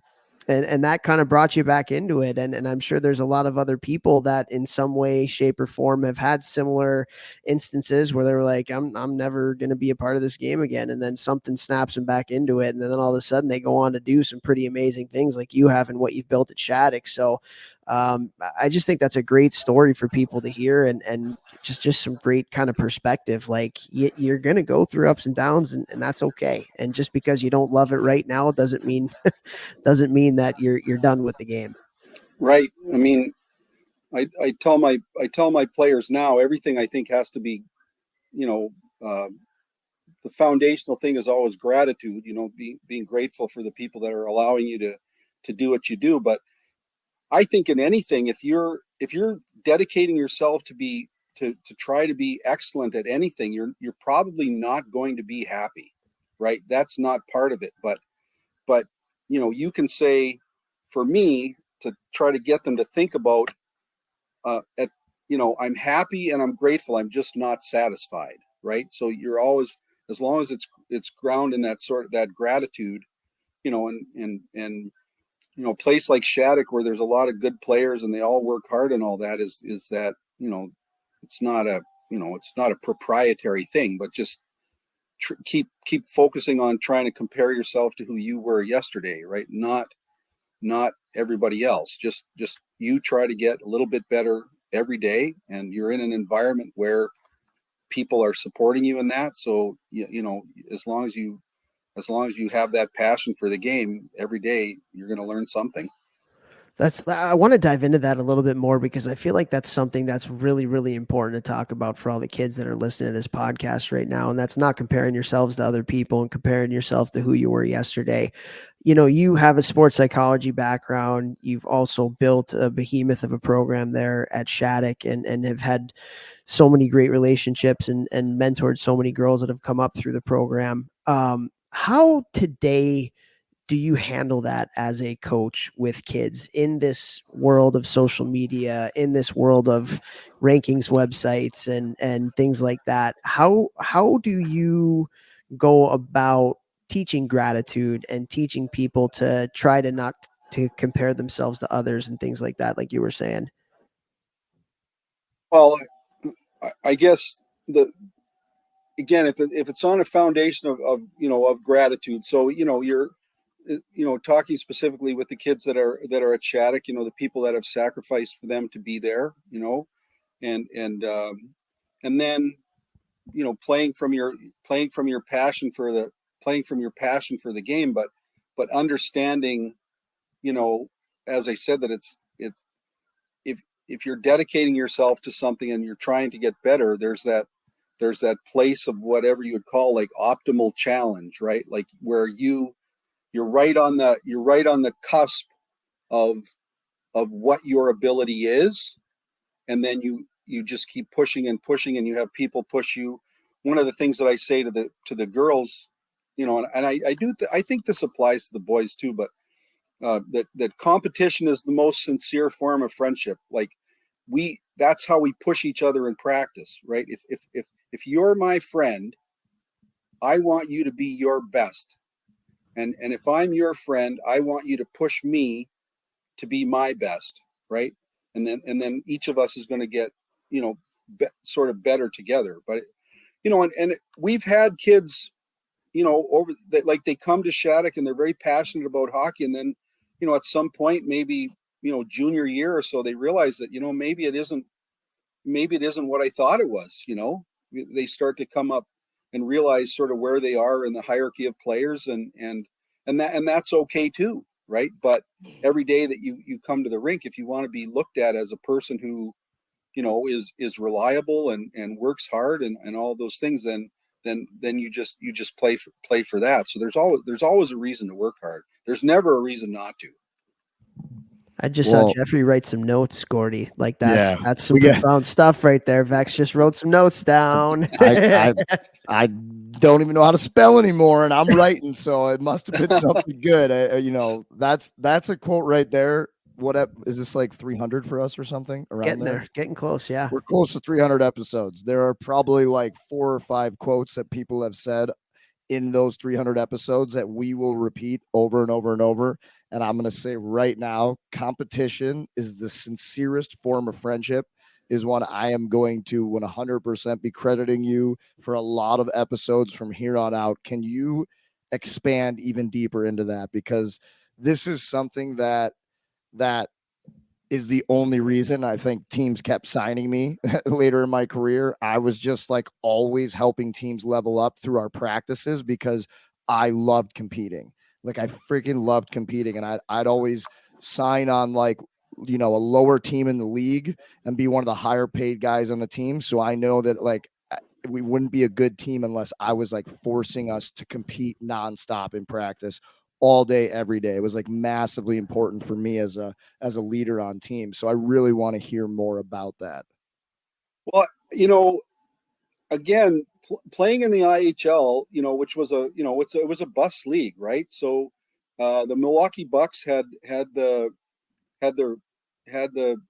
And that kind of brought you back into it. And I'm sure there's a lot of other people that in some way, shape, or form have had similar instances where they were like, I'm never going to be a part of this game again. And then something snaps them back into it. And then all of a sudden they go on to do some pretty amazing things like you have and what you've built at Shattuck. So I just think that's a great story for people to hear, and just some great kind of perspective. Like you're going to go through ups and downs, and that's okay. And just because you don't love it right now doesn't mean that you're done with the game. Right. I mean, I tell my players now, everything I think has to be, the foundational thing is always gratitude, being grateful for the people that are allowing you to do what you do. But I think in anything, if you're dedicating yourself to try to be excellent at anything, you're probably not going to be happy, right? That's not part of it. But you can say, for me, to try to get them to think about, I'm happy and I'm grateful. I'm just not satisfied, right? So you're always, as long as it's ground in that gratitude, and a place like Shattuck where there's a lot of good players and they all work hard and all that is that, it's not a proprietary thing, but just keep focusing on trying to compare yourself to who you were yesterday, right? Not everybody else. Just you try to get a little bit better every day, and you're in an environment where people are supporting you in that. So, you know, as long as you have that passion for the game every day, you're going to learn something. I want to dive into that a little bit more because I feel like that's something that's really, really important to talk about for all the kids that are listening to this podcast right now. And that's not comparing yourselves to other people and comparing yourself to who you were yesterday. You know, you have a sports psychology background. You've also built a behemoth of a program there at Shattuck and have had so many great relationships and mentored so many girls that have come up through the program. How today do you handle that as a coach with kids in this world of social media, in this world of rankings websites and things like that? How do you go about teaching gratitude and teaching people to try to not to compare themselves to others and things like that, like you were saying? Well, I guess again, if it's on a foundation of you know, of gratitude. So, you know, you're, you know, talking specifically with the kids that are at Shattuck, you know, the people that have sacrificed for them to be there, you know, and then, you know, playing from your passion for the game, but understanding, you know, as I said, that it's if you're dedicating yourself to something and you're trying to get better, there's that place of whatever you would call like optimal challenge, right? Like where you're right on the cusp of what your ability is, and then you just keep pushing and pushing, and you have people push you. One of the things that I say to the girls, you know, and I think this applies to the boys too, but that competition is the most sincere form of friendship. Like that's how we push each other in practice, right? If you're my friend, I want you to be your best. And if I'm your friend, I want you to push me to be my best, right? And then each of us is going to get, you know, sort of better together. But you know, and we've had kids, you know, over that, like they come to Shattuck and they're very passionate about hockey, and then, you know, at some point, maybe, you know, junior year or so, they realize that, you know, maybe it isn't what I thought it was. You know, they start to come up and realize sort of where they are in the hierarchy of players, and that's okay too, right? But every day that you come to the rink, if you want to be looked at as a person who, you know, is reliable and works hard and all those things, then you just play for that. So there's always a reason to work hard. There's never a reason not to. I just saw Jeffrey write some notes, Gordie, like that. Yeah, That's some profound stuff right there. Vex just wrote some notes down. I don't even know how to spell anymore, and I'm writing, so it must have been something good. You know, that's a quote right there. What is this, like 300 for us or something around getting there? Getting close. Yeah, we're close to 300 episodes. There are probably like 4 or 5 quotes that people have said in those 300 episodes that we will repeat over and over and over. And I'm going to say right now, competition is the sincerest form of friendship, is one I am going to 100% be crediting you for a lot of episodes from here on out. Can you expand even deeper into that? Because this is something that is the only reason I think teams kept signing me later in my career. I was just like always helping teams level up through our practices because I loved competing. Like I freaking loved competing, and I'd always sign on, like, you know, a lower team in the league and be one of the higher paid guys on the team. So I know that like we wouldn't be a good team unless I was like forcing us to compete nonstop in practice all day, every day. It was like massively important for me as a leader on team. So I really want to hear more about that. Well, you know, again, playing in the IHL, you know, which was it was a bus league, right? So the Milwaukee Bucks had the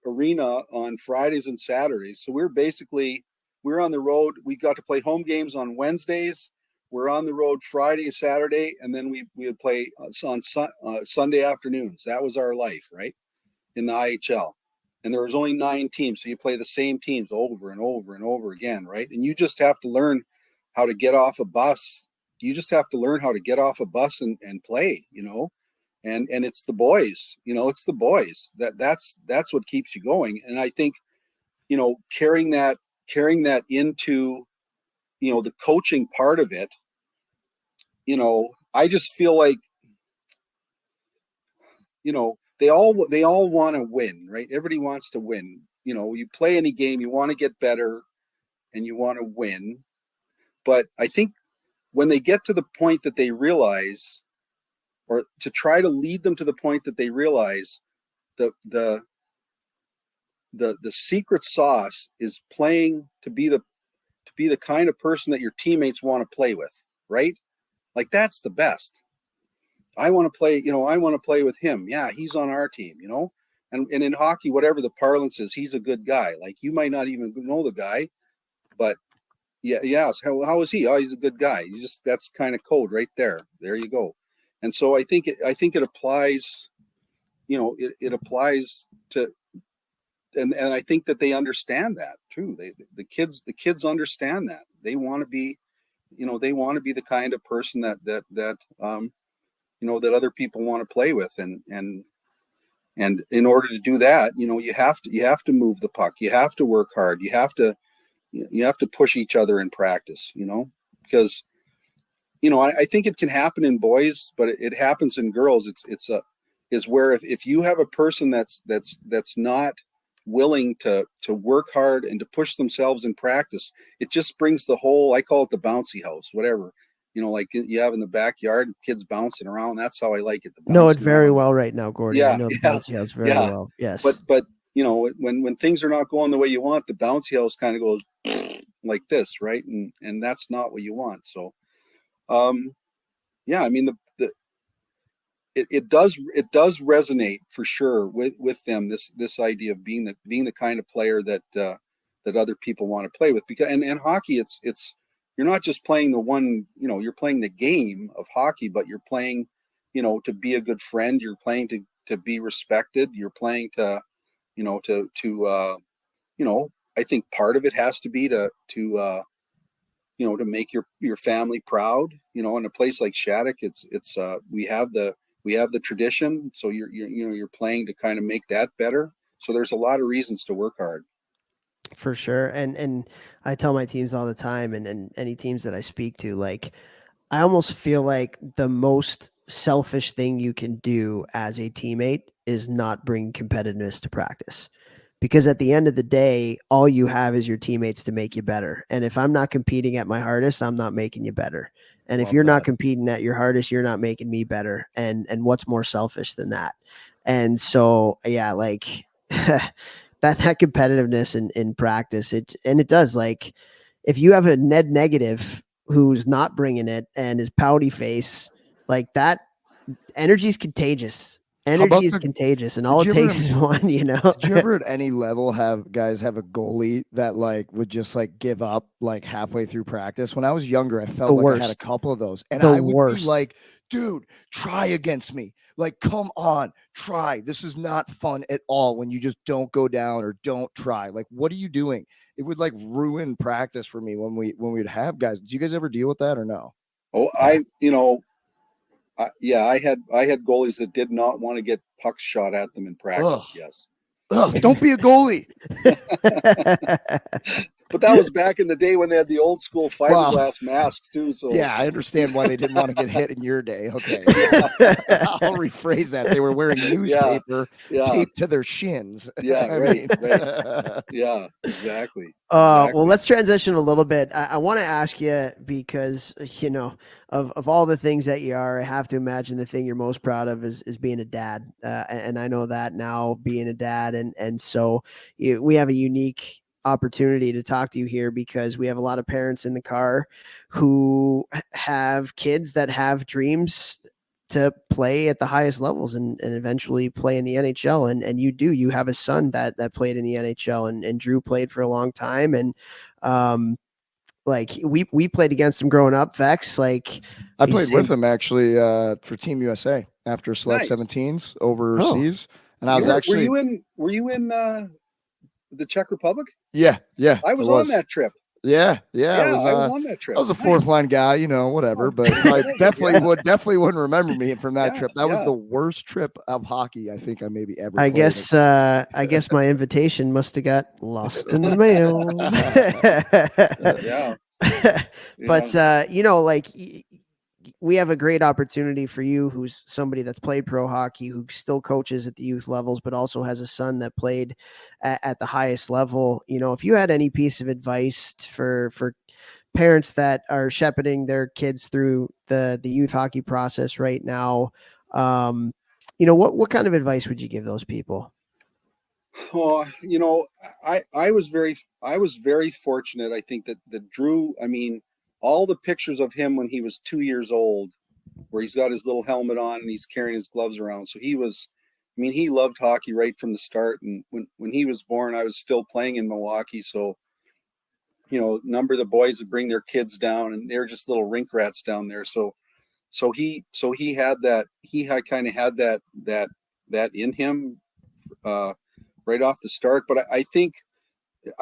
arena on Fridays and Saturdays. So we're on the road. We got to play home games on Wednesdays. We're on the road Friday, Saturday, and then we would play on Sunday afternoons. That was our life, right, in the IHL. And there was only 9 teams, so you play the same teams over and over and over again, right? And you just have to learn how to get off a bus. You just have to learn how to get off a bus and play, you know. And it's the boys, you know, it's the boys that's what keeps you going. And I think, you know, carrying that into the coaching part of it, I just feel like, they all want to win, right? Everybody wants to win. You play any game, you want to get better and you want to win. But I think when they get to the point that they realize, or to try to lead them to the point that they realize, the secret sauce is playing to be the kind of person that your teammates want to play with, right? Like, that's the best. I want to play with him. Yeah, he's on our team, and in hockey, whatever the parlance is, he's a good guy. Like, you might not even know the guy, but yeah. How is he? Oh, he's a good guy. That's kind of code right there. There you go. And so I think it applies, it applies to, and I think that they understand that too. The kids understand that. They want to be, the kind of person that that other people want to play with, and in order to do that, you have to move the puck. You have to work hard. You have to push each other in practice, because, I think it can happen in boys, but it happens in girls. It's where if you have a person that's not willing to work hard and to push themselves in practice, it just brings the whole, I call it the bouncy house, whatever, like you have in the backyard, kids bouncing around. That's how I like it. Know it very well right now, Gordie. Yeah, I know the bouncy house very well. Yes. But when things are not going the way you want, the bouncy house kind of goes like this, right? And that's not what you want. So, I mean, it does resonate for sure with them, this idea of being the kind of player that other people want to play with. Because and hockey, it's you're not just playing the one, you're playing the game of hockey, but you're playing, to be a good friend. You're playing to be respected. You're playing to I think part of it has to be to make your family proud. In a place like Shattuck, it's we have the tradition, so you're playing to kind of make that better. So there's a lot of reasons to work hard. For sure. And I tell my teams all the time, and any teams that I speak to, like, I almost feel like the most selfish thing you can do as a teammate is not bring competitiveness to practice. Because at the end of the day, all you have is your teammates to make you better. And if I'm not competing at my hardest, I'm not making you better. And if you're not competing at your hardest, you're not making me better. And what's more selfish than that? And so, yeah, like that competitiveness in practice, it does, like, if you have a Ned negative who's not bringing it and is pouty face, like, that energy is contagious. Energy is contagious, and all it takes is one, Did you ever at any level have guys have a goalie that like would just like give up like halfway through practice? When I was younger, I felt like I had a couple of those, and I would be like, dude, try against me. Like, come on, try. This is not fun at all when you just don't go down or don't try. Like, what are you doing? It would like ruin practice for me when we'd have guys. Did you guys ever deal with that or no? Oh, I had goalies that did not want to get pucks shot at them in practice. Ugh. Yes. Ugh, don't be a goalie. But that was back in the day when they had the old school fiberglass masks too. So yeah, I understand why they didn't want to get hit in your day. Okay. I'll rephrase that. They were wearing newspaper taped to their shins. Yeah, right. Yeah, exactly. Well, let's transition a little bit. I want to ask you, because, of all the things that you are, I have to imagine the thing you're most proud of is being a dad. And I know that now, being a dad. And so we have a unique opportunity to talk to you here, because we have a lot of parents in the car who have kids that have dreams to play at the highest levels and eventually play in the NHL. And you have a son that played in the NHL, and Drew played for a long time. And like we played against him growing up. Vex, like, I played with him actually for Team USA after Select 17s overseas. And I was actually, were you in the Czech Republic? Yeah. I was on that trip. Yeah. I was on that trip. I was a fourth line guy, whatever, but I definitely wouldn't remember me from that trip. That was the worst trip of hockey I think I maybe ever I guess my invitation must have got lost in the mail. Yeah. But we have a great opportunity for you, who's somebody that's played pro hockey, who still coaches at the youth levels, but also has a son that played at the highest level. If you had any piece of advice for parents that are shepherding their kids through the youth hockey process right now, what kind of advice would you give those people? Oh, I was very fortunate. I think that Drew, I mean, all the pictures of him when he was 2 years old, where he's got his little helmet on and he's carrying his gloves around. So he loved hockey right from the start. And when he was born, I was still playing in Milwaukee. So, a number of the boys would bring their kids down, and they're just little rink rats down there. So he had that, kind of had that in him, right off the start. But I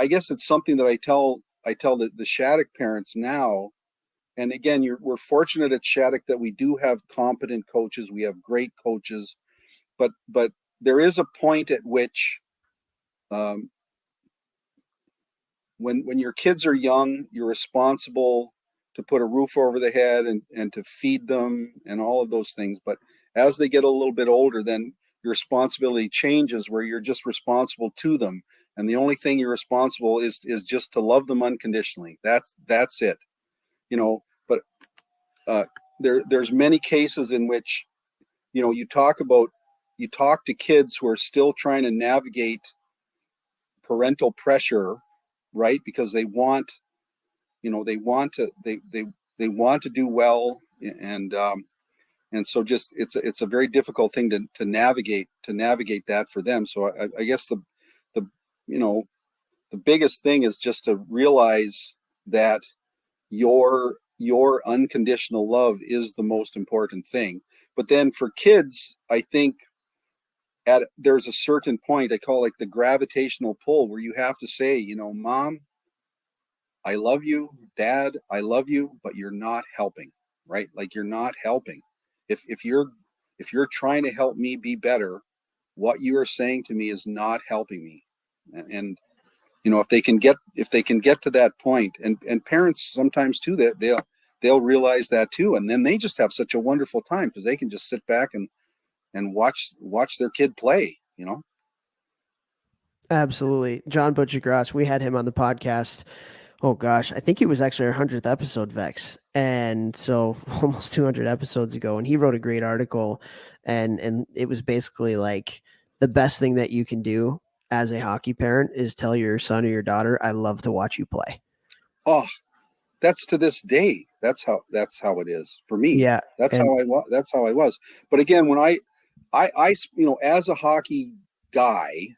guess it's something that I tell the Shattuck parents now. And again, we're fortunate at Shattuck that we do have competent coaches. We have great coaches, but there is a point at which, when your kids are young, you're responsible to put a roof over the head and to feed them and all of those things. But as they get a little bit older, then your responsibility changes, where you're just responsible to them. And the only thing you're responsible is just to love them unconditionally. That's it. But there's many cases in which, you talk to kids who are still trying to navigate parental pressure, right? Because they want to do well, and so just it's a very difficult thing to navigate that for them. So I guess the the biggest thing is just to realize that your unconditional love is the most important thing. But then for kids, I think there's a certain point, I call it like the gravitational pull, where you have to say, Mom, I love you. Dad, I love you, but you're not helping, right? Like, you're not helping. If you're trying to help me be better, what you are saying to me is not helping me. And if they can get to that point, and parents sometimes too, that they'll realize that too, and then they just have such a wonderful time because they can just sit back and watch their kid play. Absolutely. John Butchergrass, we had him on the podcast. Oh gosh, I think he was actually our 100th episode, Vex. And so almost 200 episodes ago, and he wrote a great article, and it was basically like, the best thing that you can do as a hockey parent is tell your son or your daughter, I love to watch you play. Oh, that's to this day. That's how it is for me. Yeah. That's how I was. But again, when I as a hockey guy,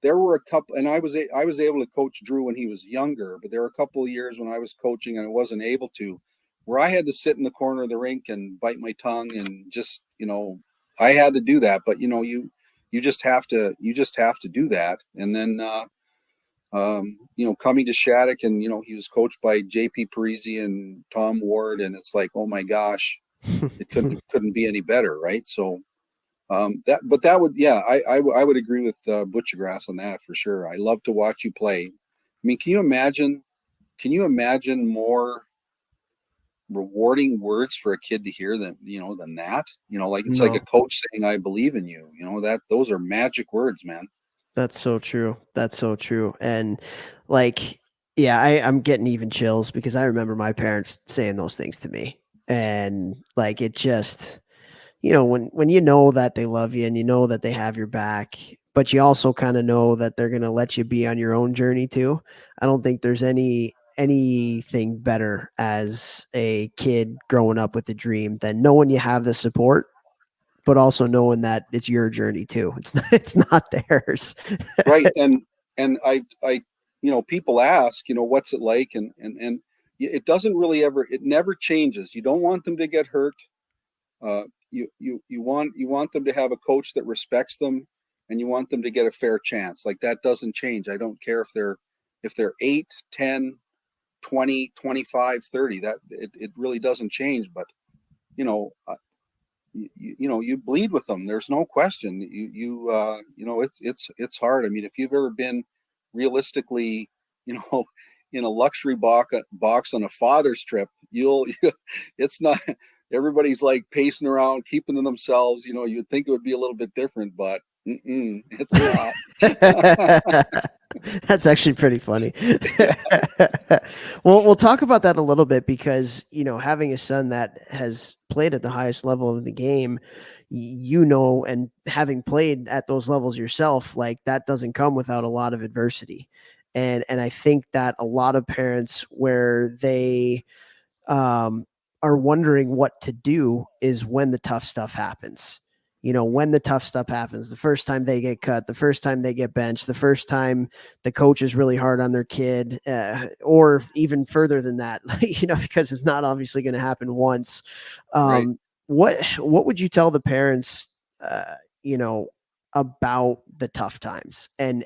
there were a couple, and I was able to coach Drew when he was younger, but there were a couple of years when I was coaching and I wasn't able to, where I had to sit in the corner of the rink and bite my tongue and just, I had to do that. But you just have to do that. And then coming to Shattuck, and he was coached by JP Parisi and Tom Ward, and it's like, oh my gosh, it couldn't be any better, right? So I would agree with Butchergrass on that for sure. I love to watch you play. I mean, can you imagine more rewarding words for a kid to hear than that? It's like a coach saying, I believe in you. Those are magic words, man. That's so true. That's so true. And I'm getting even chills because I remember my parents saying those things to me. And it just, when you know that they love you and you know that they have your back, but you also kind of know that they're going to let you be on your own journey too. I don't think there's anything better as a kid growing up with a dream than knowing you have the support, but also knowing that it's your journey too. It's not theirs. Right. And I people ask, what's it like? And it doesn't really it never changes. You don't want them to get hurt. You want them to have a coach that respects them, and you want them to get a fair chance. Like, that doesn't change. I don't care if they're 8, 10, 20, 25, 30, that it really doesn't change. But you bleed with them. There's no question. It's hard. I mean, if you've ever been realistically, in a luxury box on a father's trip, it's not, everybody's like pacing around, keeping to themselves. You know, you'd think it would be a little bit different, but it's not. That's actually pretty funny. Well, we'll talk about that a little bit because, you know, having a son that has played at the highest level of the game, you know, and having played at those levels yourself, like that doesn't come without a lot of adversity. And I think that a lot of parents where they are wondering what to do is when the tough stuff happens. You know, when the tough stuff happens, the first time they get cut, the first time they get benched, the first time the coach is really hard on their kid, or even further than that, you know, because it's not obviously going to happen once. Right. What would you tell the parents, you know, about the tough times and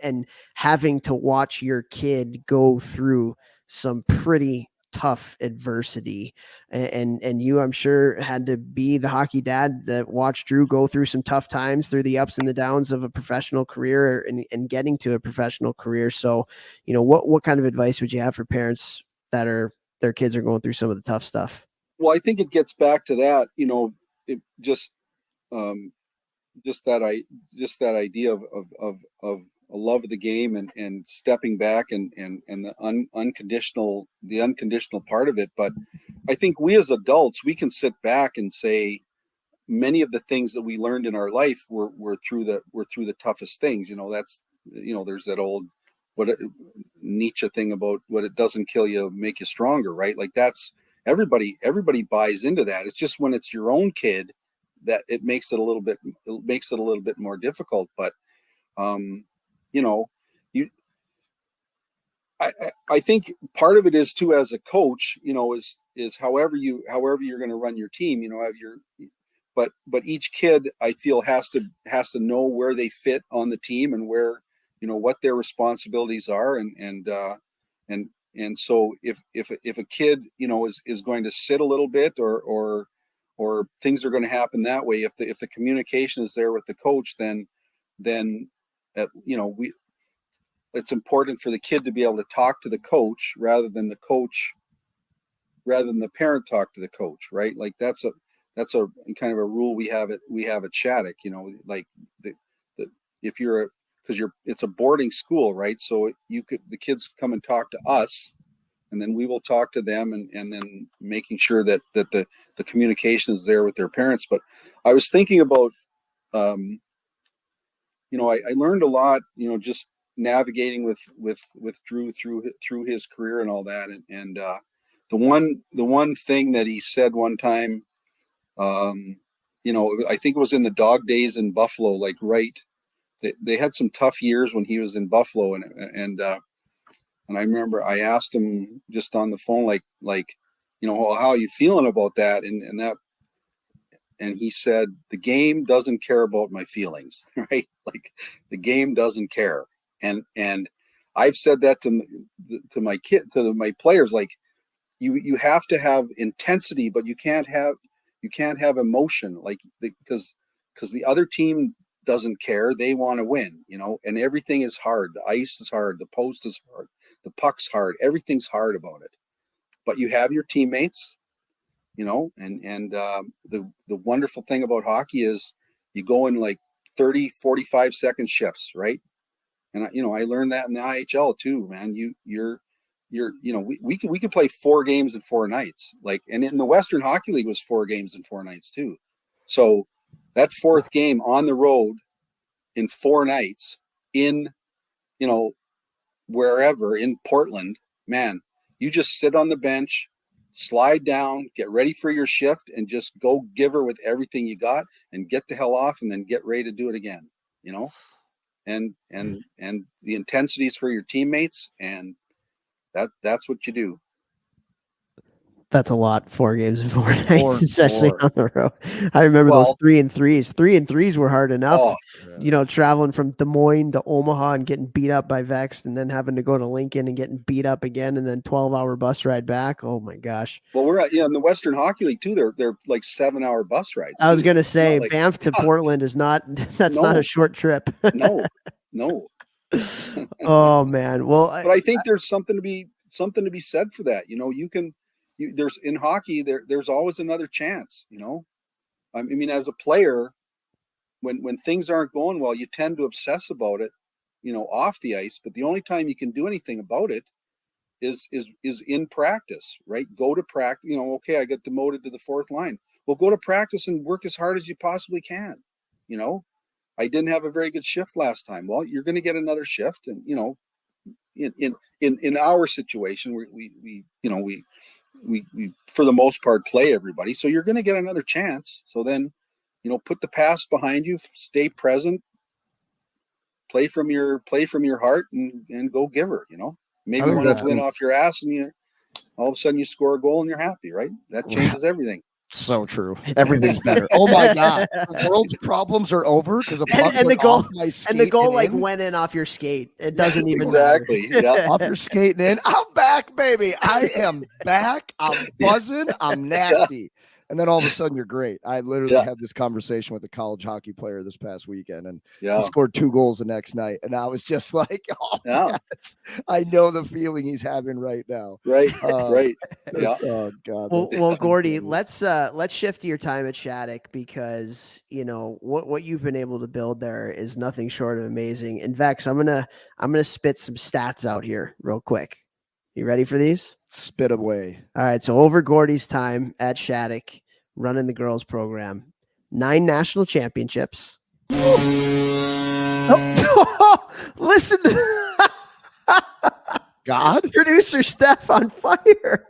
having to watch your kid go through some pretty tough adversity, and you, I'm sure, had to be the hockey dad that watched Drew go through some tough times through the ups and the downs of a professional career and getting to a professional career. So, you know, what kind of advice would you have for parents that are their kids are going through some of the tough stuff? Well, I think it gets back to that, you know, it just that idea of a love of the game and stepping back and the unconditional part of it. But I think we as adults, we can sit back and say many of the things that we learned in our life were through the toughest things. You know, that's, you know, there's that old Nietzsche thing about what it doesn't kill you make you stronger, right? Like that's everybody buys into that. It's just when it's your own kid that it makes it a little bit more difficult. But you know, I think part of it is too, as a coach, you know, is however you're going to run your team, you know, but each kid, I feel, has to know where they fit on the team and where, you know, what their responsibilities are. And so if a kid, you know, is going to sit a little bit or things are going to happen that way, if the communication is there with the coach, then you know, it's important for the kid to be able to talk to the coach rather than the parent talk to the coach, right? Like that's a kind of a rule we have at Shattuck, you know, like if you're it's a boarding school, right? So the kids come and talk to us, and then we will talk to them, and then making sure that the communication is there with their parents. But I was thinking about, you know, I learned a lot, you know, just navigating with Drew through his career and all that. And the one thing that he said one time, you know, I think it was in the dog days in Buffalo, like they had some tough years when he was in Buffalo, and I remember I asked him just on the phone, like, you know, well, how are you feeling about that? And he said, the game doesn't care about my feelings, right? Like the game doesn't care. And I've said that to my players, like you have to have intensity, but you can't have emotion, like because the other team doesn't care. They want to win, you know, and everything is hard. The ice is hard. The post is hard. The puck's hard. Everything's hard about it. But you have your teammates, you know, and the wonderful thing about hockey is you go in like 30, 45 second shifts, right? And you know, I learned that in the IHL too, man. You're you know, we could play 4 games in 4 nights, like, and in the Western Hockey League was 4 games in 4 nights too. So that 4th game on the road in 4 nights in, you know, wherever in Portland, man, you just sit on the bench, slide down, get ready for your shift, and just go give her with everything you got and get the hell off, and then get ready to do it again, you know, and the intensities for your teammates, and that's what you do. That's a lot. 4 games in 4 nights, especially on the road. I remember those 3 and 3s. 3 and 3s were hard enough. Oh, you know, traveling from Des Moines to Omaha and getting beat up by Vex, and then having to go to Lincoln and getting beat up again, and then 12-hour bus ride back. Oh my gosh. Well, we're at, in the Western Hockey League too. They're like 7-hour bus rides. I was gonna say like, Banff to Portland is not. That's not a short trip. no. Oh man. Well, but I think there's something to be something to be said for that. There's in hockey, there's always another chance, I mean, as a player, when things aren't going well, you tend to obsess about it, off the ice, but the only time you can do anything about it is in practice, right? Go to practice, okay, I got demoted to the fourth line. Well, go to practice and work as hard as you possibly can. I didn't have a very good shift last time. Well, you're going to get another shift. And, in our situation, we for the most part play everybody. So you're going to get another chance. So then, put the past behind you, stay present, play from your heart and go give her, maybe you want to win off your ass and all of a sudden you score a goal and you're happy, right? That changes everything. So true. Everything's better. Oh my God. The world's problems are over because and the goal like went in off your skate. It doesn't even exactly. Yeah. Off your skating in. I'm back, baby. I am back. I'm buzzing. I'm nasty. And then all of a sudden you're great. I literally had this conversation with a college hockey player this past weekend, and he scored 2 goals the next night. And I was just like, yes, I know the feeling he's having right now. Right. Right. Yeah. Oh God. Well, Gordie, let's shift to your time at Shattuck, because what you've been able to build there is nothing short of amazing. In fact, I'm gonna spit some stats out here real quick. You ready for these? Spit away. All right. So over Gordie's time at Shattuck, running the girls program, 9 national championships. Listen to God. Producer Steph on fire.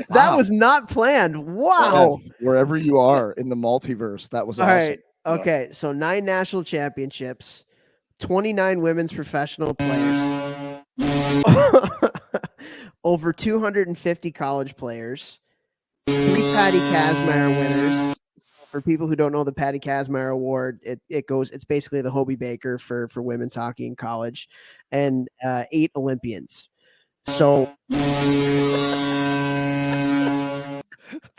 That was not planned. Wow. Steph, wherever you are in the multiverse, that was awesome. All right. Okay. So 9 national championships, 29 women's professional players. Over 250 college players, 3 Patty Kaz winners. For people who don't know the Patty Kaz Award, it's basically the Hobie Baker for women's hockey in college, and 8 Olympians. So this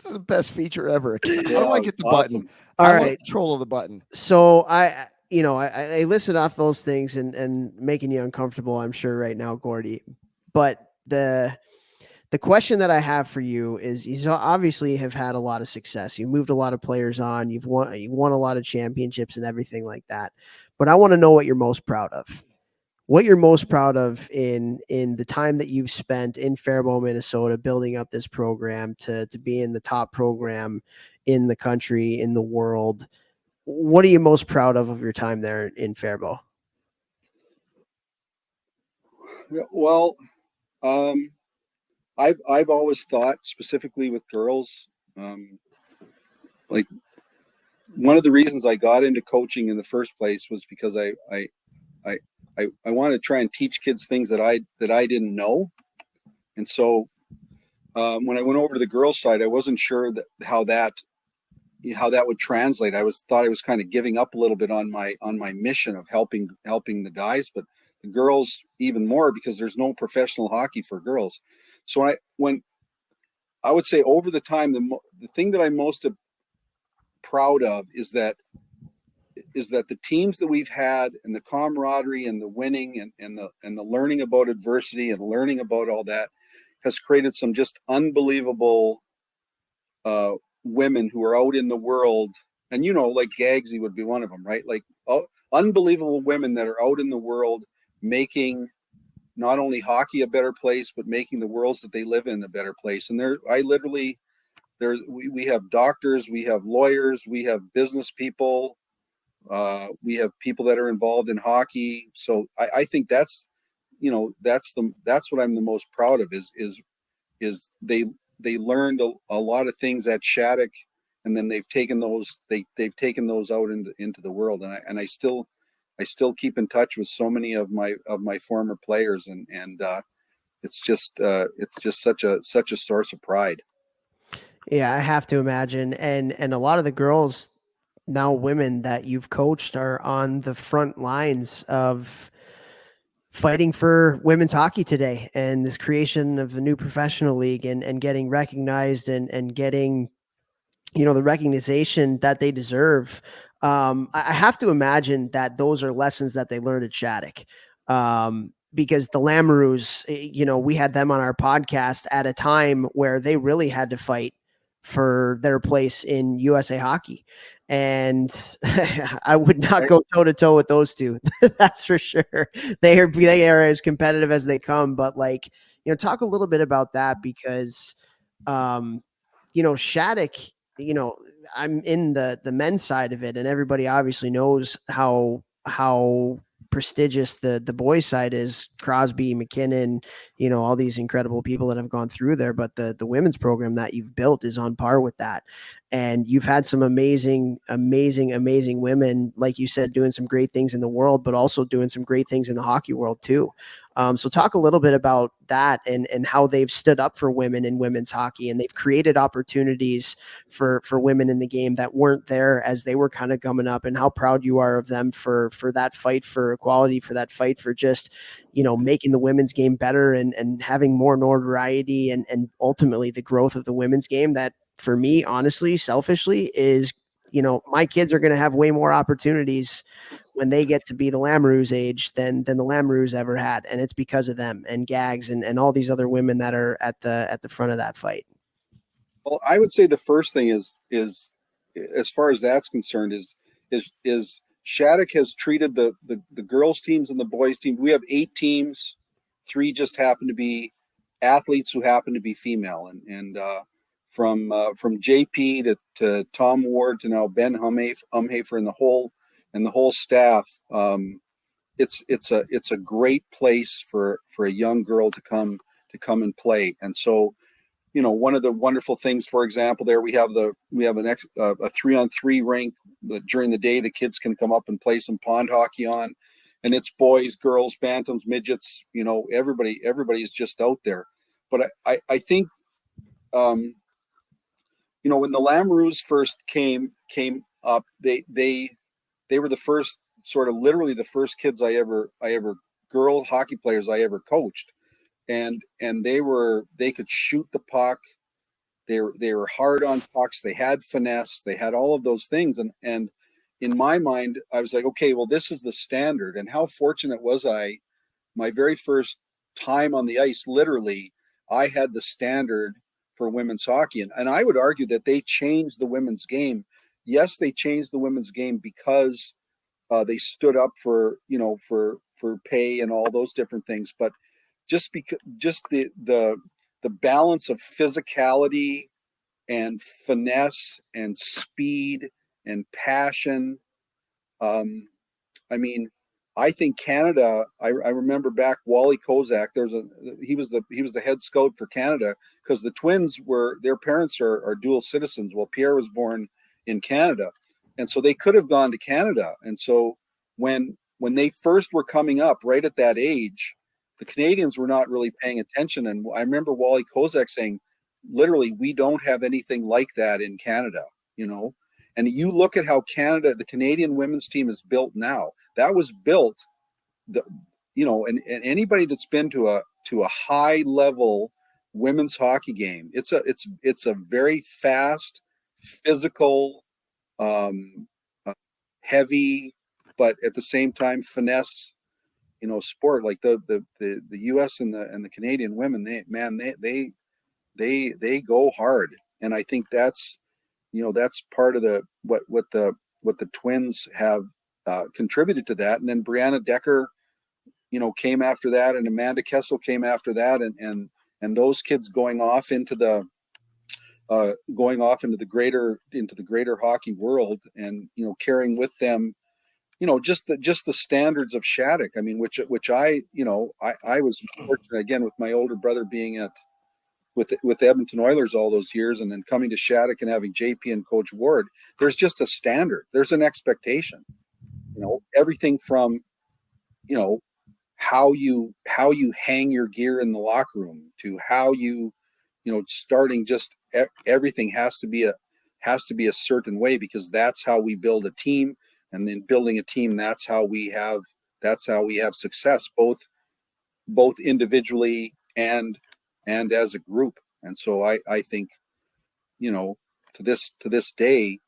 is the best feature ever. How do I get the button? All right, control of the button. So I listed off those things and making you uncomfortable, I'm sure right now, Gordie. But the question that I have for you is, you obviously have had a lot of success. You moved a lot of players on. You won a lot of championships and everything like that. But I want to know what you're most proud of. What you're most proud of in the time that you've spent in Faribault, Minnesota, building up this program to be in the top program in the country, in the world. What are you most proud of your time there in Faribault? Well, I've always thought, specifically with girls, like one of the reasons I got into coaching in the first place was because I wanted to try and teach kids things that I didn't know. And so when I went over to the girls' side, I wasn't sure how that would translate. Thought I was kind of giving up a little bit on my mission of helping the guys, but the girls even more, because there's no professional hockey for girls. So when I would say over the time, the thing that I'm most proud of is that the teams that we've had, and the camaraderie and the winning and the learning about adversity and learning about all that has created some just unbelievable women who are out in the world. And like Gagsy would be one of them, right? Like unbelievable women that are out in the world making not only hockey a better place, but making the worlds that they live in a better place. And we have doctors, we have lawyers, we have business people, we have people that are involved in hockey. So I think that's what I'm the most proud of is they learned a lot of things at Shattuck, and then they've taken those out into the world. And I still keep in touch with so many of my former players, and it's just such a source of pride. Yeah, I have to imagine. And a lot of the girls, now women, that you've coached are on the front lines of fighting for women's hockey today, and this creation of the new professional league, and getting recognized and getting, the recognition that they deserve. I have to imagine that those are lessons that they learned at Shattuck. because the Lamoureux, we had them on our podcast at a time where they really had to fight for their place in USA Hockey. And I would not go toe to toe with those two. That's for sure. They are as competitive as they come. But talk a little bit about that, because, Shattuck, I'm in the men's side of it, and everybody obviously knows how prestigious the boys side is. Crosby, McKinnon, all these incredible people that have gone through there. But the women's program that you've built is on par with that. And you've had some amazing women, like you said, doing some great things in the world, but also doing some great things in the hockey world too. So talk a little bit about that and how they've stood up for women in women's hockey, and they've created opportunities for women in the game that weren't there as they were kind of coming up, and how proud you are of them for that fight for equality, for that fight for just, making the women's game better and having more notoriety, and ultimately the growth of the women's game that, for me, honestly, selfishly, is, my kids are going to have way more opportunities when they get to be the Lamoureux age than the Lamoureux ever had. And it's because of them and Gags and all these other women that are at the front of that fight. Well, I would say the first thing is as far as that's concerned is Shattuck has treated the girls teams and the boys team. We have 8 teams. 3 just happen to be athletes who happen to be female, and from JP to Tom Ward to now Ben Umhafer and the whole staff. It's a great place for a young girl to come and play. And so, one of the wonderful things, for example, there we have a 3-on-3 rink that during the day the kids can come up and play some pond hockey on, and it's boys, girls, bantams, midgets, everybody is just out there. But I think, when the Lamoureux first came up, they were the first, sort of literally the first kids I ever girl hockey players I ever coached. And they could shoot the puck. They were hard on pucks. They had finesse. They had all of those things. And in my mind, I was like, okay, well, this is the standard. And how fortunate was I? My very first time on the ice, literally, I had the standard for women's hockey. And I would argue that they changed the women's game. Yes, they changed the women's game because they stood up for pay and all those different things. But just the balance of physicality and finesse and speed and passion. I think Canada. I remember back Wally Kozak. He was the head scout for Canada, because the twins their parents are dual citizens. Well, Pierre was born in Canada, and so they could have gone to Canada. And so when they first were coming up, right at that age, the Canadians were not really paying attention. And I remember Wally Kozak saying, literally, we don't have anything like that in Canada, And you look at how the Canadian women's team is built now. That was built, and anybody that's been to a high level women's hockey game, it's a very fast, physical, heavy, but at the same time finesse, sport. Like the U.S. and the Canadian women, they go hard, and I think that's part of what the twins have contributed to that. And then Brianna Decker, came after that, and Amanda Kessel came after that, and those kids going off into the greater hockey world, and carrying with them just the standards of Shattuck. I mean, which I was fortunate, again, with my older brother being with Edmonton Oilers all those years, and then coming to Shattuck and having JP and Coach Ward. There's just a standard. There's an expectation. Everything from how you hang your gear in the locker room to how you starting, just everything has to be a certain way, because that's how we build a team. And then building a team, that's how we have success, both individually and as a group. And so I think, to this day,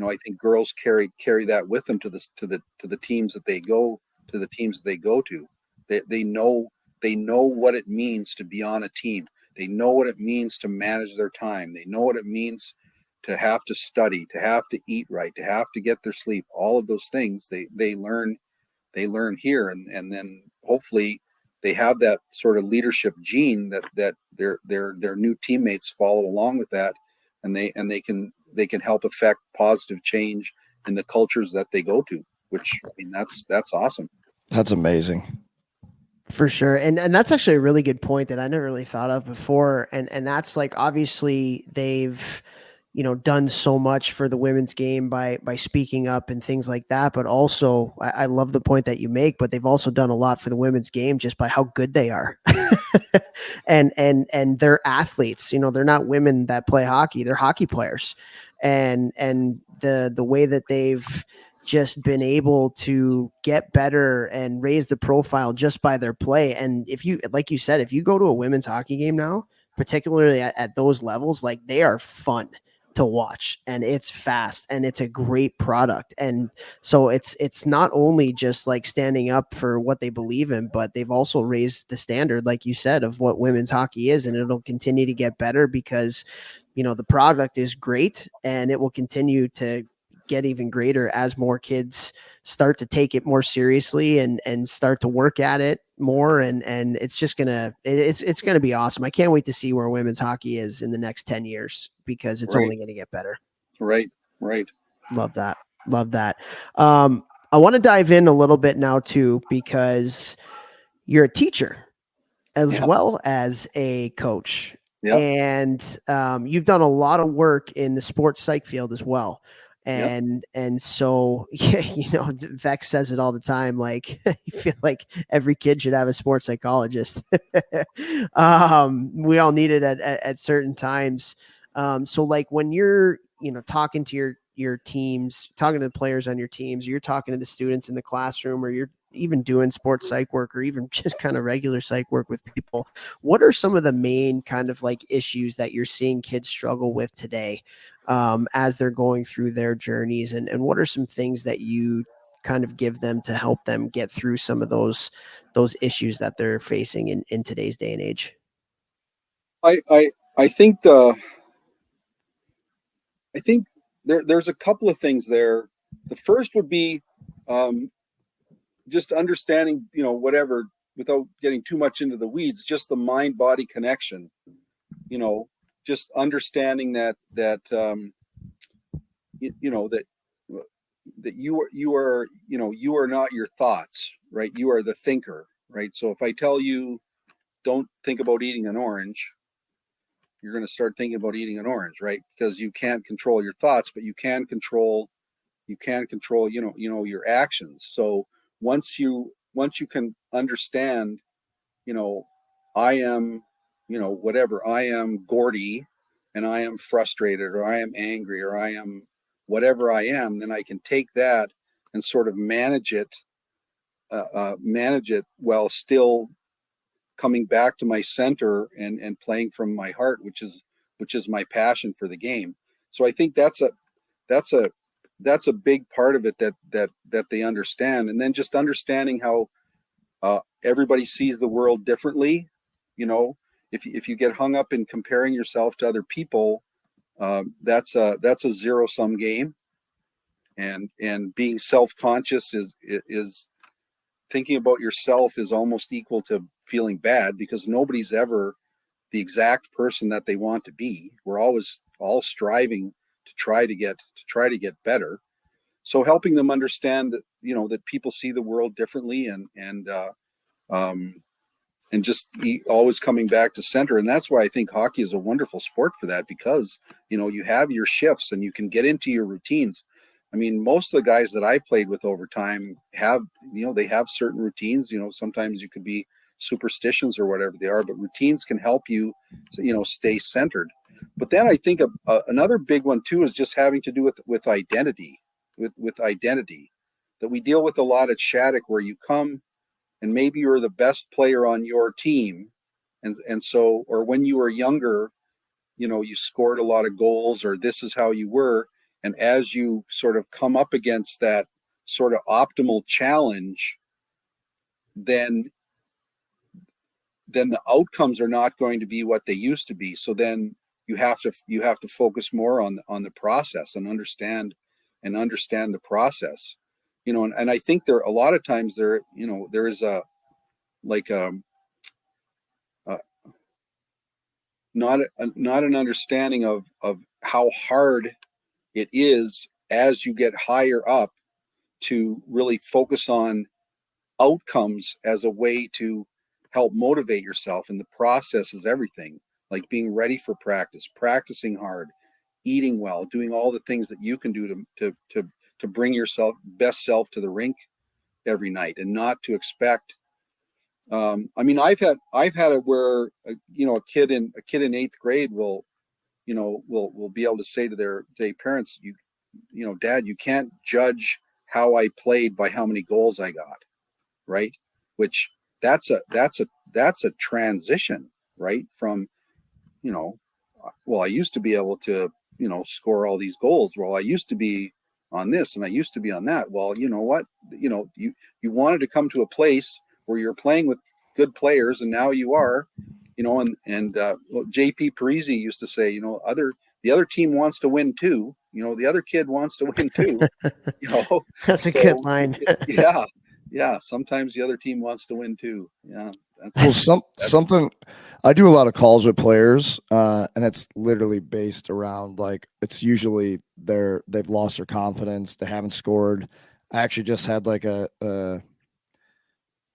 I think girls carry that with them to the teams that they go to. They know what it means to be on a team. They know what it means to manage their time. They know what it means to have to study, to have to eat right, to have to get their sleep. All of those things they learn here, and then hopefully they have that sort of leadership gene that their new teammates follow along with that, and they can help affect positive change in the cultures that they go to, which, I mean, that's awesome. That's amazing. For sure. And that's actually a really good point that I never really thought of before. And that's like, obviously they've, done so much for the women's game by speaking up and things like that. But also I love the point that you make, but they've also done a lot for the women's game just by how good they are. and they're athletes, they're not women that play hockey, they're hockey players. And the way that they've just been able to get better and raise the profile just by their play. And if you, like you said, if you go to a women's hockey game now, particularly at those levels, like, they are fun to watch, and it's fast, and it's a great product. And so it's not only just like standing up for what they believe in, but they've also raised the standard, like you said, of what women's hockey is, and it'll continue to get better because, the product is great, and it will continue to get even greater as more kids start to take it more seriously and start to work at it more. And it's just it's gonna be awesome. I can't wait to see where women's hockey is in the next 10 years, because it's only going to get better. Right. Love that. I want to dive in a little bit now too, because you're a teacher as well as a coach. Yep. And you've done a lot of work in the sports psych field as well. And so, Vex says it all the time. Like, you feel like every kid should have a sports psychologist. We all need it at certain times. So like when you're, talking to your teams, talking to the players on your teams, you're talking to the students in the classroom, or you're even doing sports psych work, or even just kind of regular psych work with people, what are some of the main kind of like issues that you're seeing kids struggle with today, as they're going through their journeys? And what are some things that you kind of give them to help them get through some of those issues that they're facing in today's day and age? I think there's a couple of things there. The first would be just understanding, whatever, without getting too much into the weeds, just the mind-body connection. Just understanding that you are not your thoughts, right? You are the thinker, right? So if I tell you, don't think about eating an orange, you're going to start thinking about eating an orange, right? Because you can't control your thoughts, but you can control your actions. So once you can understand, I am, whatever, I am Gordie, and I am frustrated, or I am angry, or I am whatever I am, then I can take that and sort of manage it while still coming back to my center and playing from my heart, which is my passion for the game. So I think that's a big part of it that they understand. And then just understanding how everybody sees the world differently. If you get hung up in comparing yourself to other people, that's a zero-sum game. And being self-conscious is thinking about yourself is almost equal to feeling bad, because nobody's ever the exact person that they want to be. We're always all striving to try to get better. So helping them understand that, that people see the world differently, and just always coming back to center. And that's why I think hockey is a wonderful sport for that, because, you have your shifts and you can get into your routines. I mean, most of the guys that I played with over time have, they have certain routines. Sometimes you could be superstitions or whatever they are, but routines can help you, stay centered. But then I think another big one too is just having to do with identity, with identity, that we deal with a lot at Shattuck, where you come and maybe you're the best player on your team, and so, or when you were younger, you scored a lot of goals, or this is how you were. And as you sort of come up against that sort of optimal challenge, then the outcomes are not going to be what they used to be. So then you have to focus more on the process and understand the process, and I think there a lot of times there is a like not an understanding of how hard it is as you get higher up to really focus on outcomes as a way to help motivate yourself. And the process is everything, like being ready for practice, practicing hard, eating well, doing all the things that you can do to bring yourself best self to the rink every night, and not to expect. I mean, I've had it where a kid in 8th grade will be able to say to their parents, Dad, you can't judge how I played by how many goals I got, right? Which that's a transition, right? From, well, I used to be able to, score all these goals. Well, I used to be on this and I used to be on that. Well, you know what? You wanted to come to a place where you're playing with good players, and now you are, well, JP Parisi used to say, the other team wants to win too. The other kid wants to win too. That's a good line. Yeah. Sometimes the other team wants to win too. Yeah. Something I do a lot of calls with players, and it's literally based around, like, it's usually they've lost their confidence, they haven't scored. I actually just had like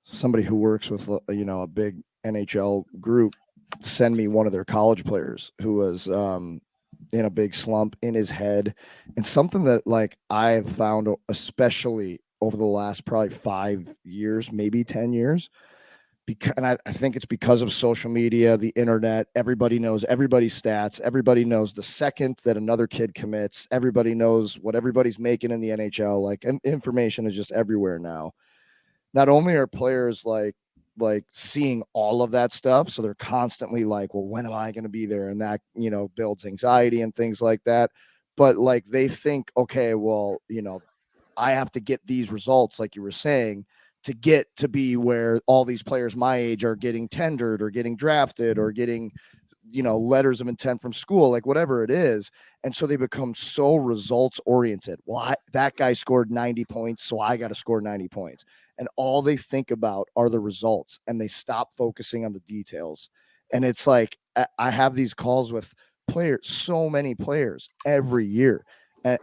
somebody who works with a big NHL group send me one of their college players who was in a big slump in his head, and something that, like, I've found, especially over the last probably 5 years, maybe 10 years, and I think it's because of social media, the internet. Everybody knows everybody's stats. Everybody knows the second that another kid commits. Everybody knows what everybody's making in the NHL. Like, and information is just everywhere now. Not only are players like seeing all of that stuff, so they're constantly like, well, when am I going to be there? And that, builds anxiety and things like that. But, like, they think, okay, well, I have to get these results, like you were saying, to get to be where all these players my age are getting tendered or getting drafted or getting, letters of intent from school, like whatever it is. And so they become so results oriented. Well, that guy scored 90 points, so I got to score 90 points. And all they think about are the results, and they stop focusing on the details. And it's like, I have these calls with players, so many players every year.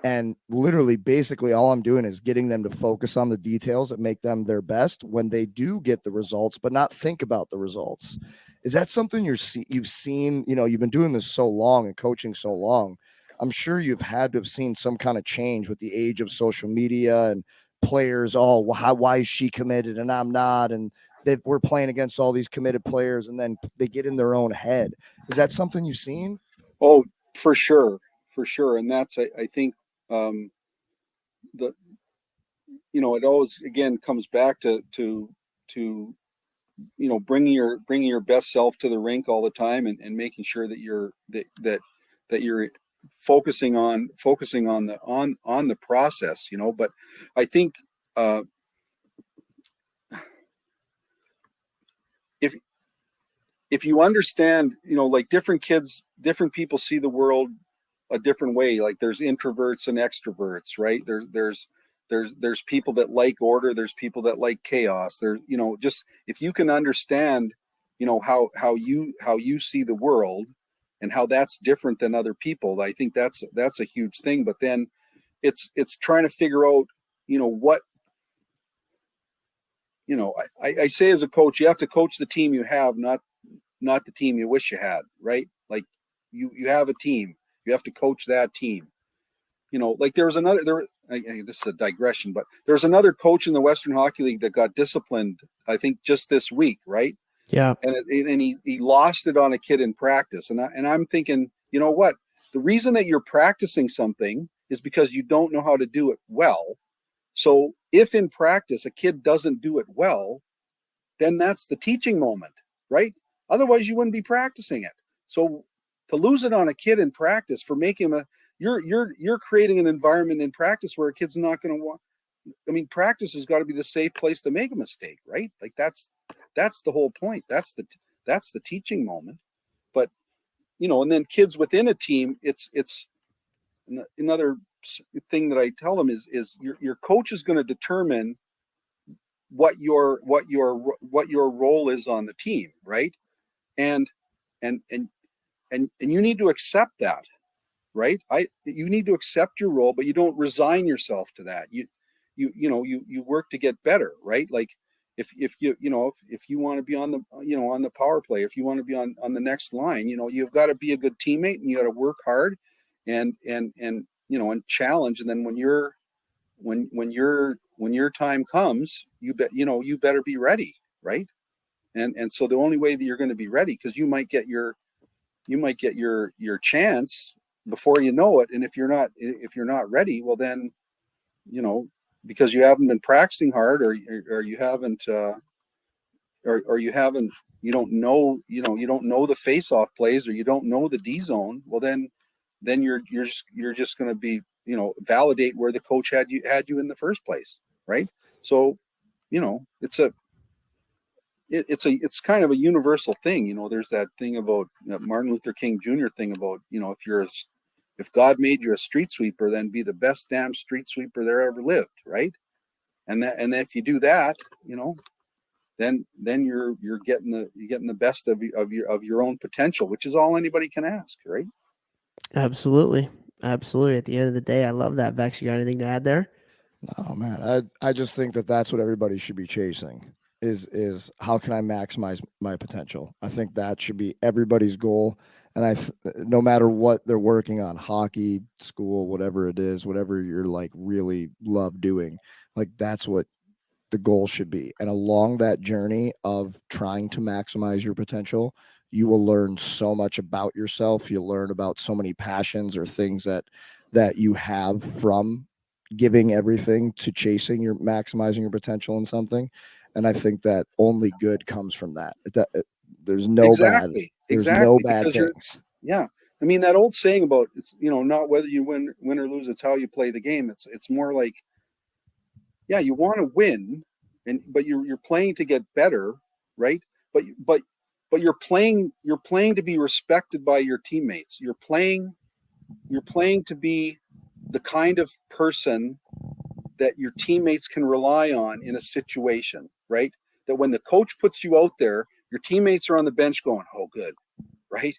And literally, basically, all I'm doing is getting them to focus on the details that make them their best when they do get the results, but not think about the results. Is that something you've seen? You've been doing this so long and coaching so long. I'm sure you've had to have seen some kind of change with the age of social media and players. Oh, why is she committed and I'm not? And we're playing against all these committed players, and then they get in their own head. Is that something you've seen? Oh, for sure. And that's, I think, it always, again, comes back to bringing your best self to the rink all the time, and making sure that you're focusing on the process, but I think if you understand, like, different people see the world a different way. Like, there's introverts and extroverts, right? There's people that like order, there's people that like chaos. Just if you can understand, how you see the world and how that's different than other people, I think that's a huge thing. But then it's trying to figure out, what, I say as a coach, you have to coach the team you have, not the team you wish you had, right? Like, you have a team, you have to coach that team. Like, this is a digression, but there was another coach in the Western Hockey League that got disciplined, I think, just this week, right? Yeah. And he lost it on a kid in practice. And I'm thinking, you know what? The reason that you're practicing something is because you don't know how to do it well. So if in practice a kid doesn't do it well, then that's the teaching moment, right? Otherwise you wouldn't be practicing it. So to lose it on a kid in practice for making him you're creating an environment in practice where a kid's not going to want. I mean, practice has got to be the safe place to make a mistake, right? Like, that's the whole point. That's That's the teaching moment. But, and then kids within a team, it's another thing that I tell them is your coach is going to determine what your role is on the team, right? And you need to accept that, right? You need to accept your role, but you don't resign yourself to that. You work to get better, right? Like if you want to be on the on the power play, if you want to be on the next line, you've got to be a good teammate and you got to work hard and challenge. And then when your time comes, you better be ready, right? And so the only way that you're going to be ready, because you might get your chance before you know it, and if you're not ready, well then, because you haven't been practicing hard, or you haven't you don't know the face-off plays, or you don't know the D zone, well then you're just going to be validate where the coach had you in the first place, right? So it's kind of a universal thing. There's that thing about Martin Luther King Jr. thing about, if God made you a street sweeper, then be the best damn street sweeper there ever lived, right? And if you do that, then you're getting the best of your own potential, which is all anybody can ask, right? Absolutely. At the end of the day, I love that. Vex, you got anything to add there? Oh man, I just think that's what everybody should be chasing. Is how can I maximize my potential? I think that should be everybody's goal. And no matter what they're working on, hockey, school, whatever it is, whatever you're like really love doing, like that's what the goal should be. And along that journey of trying to maximize your potential, you will learn so much about yourself. You'll learn about so many passions or things that you have from giving everything to chasing your maximizing your potential in something. And I think that only good comes from that. There's no bad. There's no bad things. Yeah. I mean, that old saying about it's, not whether you win or lose, it's how you play the game. It's more like, yeah, you want to win, but you're playing to get better, right? But you're playing to be respected by your teammates. You're playing to be the kind of person that your teammates can rely on in a situation, right? That when the coach puts you out there, your teammates are on the bench going, "Oh, good," right?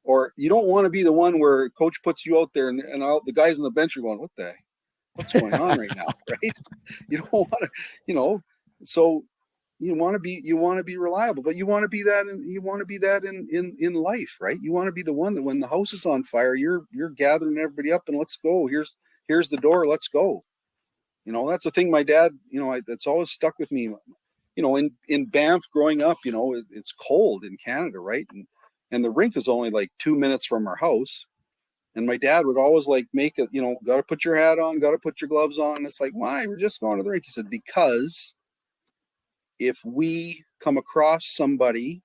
Or you don't want to be the one where coach puts you out there and all the guys on the bench are going, what's going on right now, right? You don't want to, so you want to be reliable, but you want to be that in life, right? You want to be the one that when the house is on fire, you're gathering everybody up and let's go. Here's the door, let's go. That's the thing my dad, that's always stuck with me. In Banff growing up, it's cold in Canada, right? And the rink is only like 2 minutes from our house. And my dad would always like make it, got to put your hat on, got to put your gloves on. It's like, why? We're just going to the rink. He said, because if we come across somebody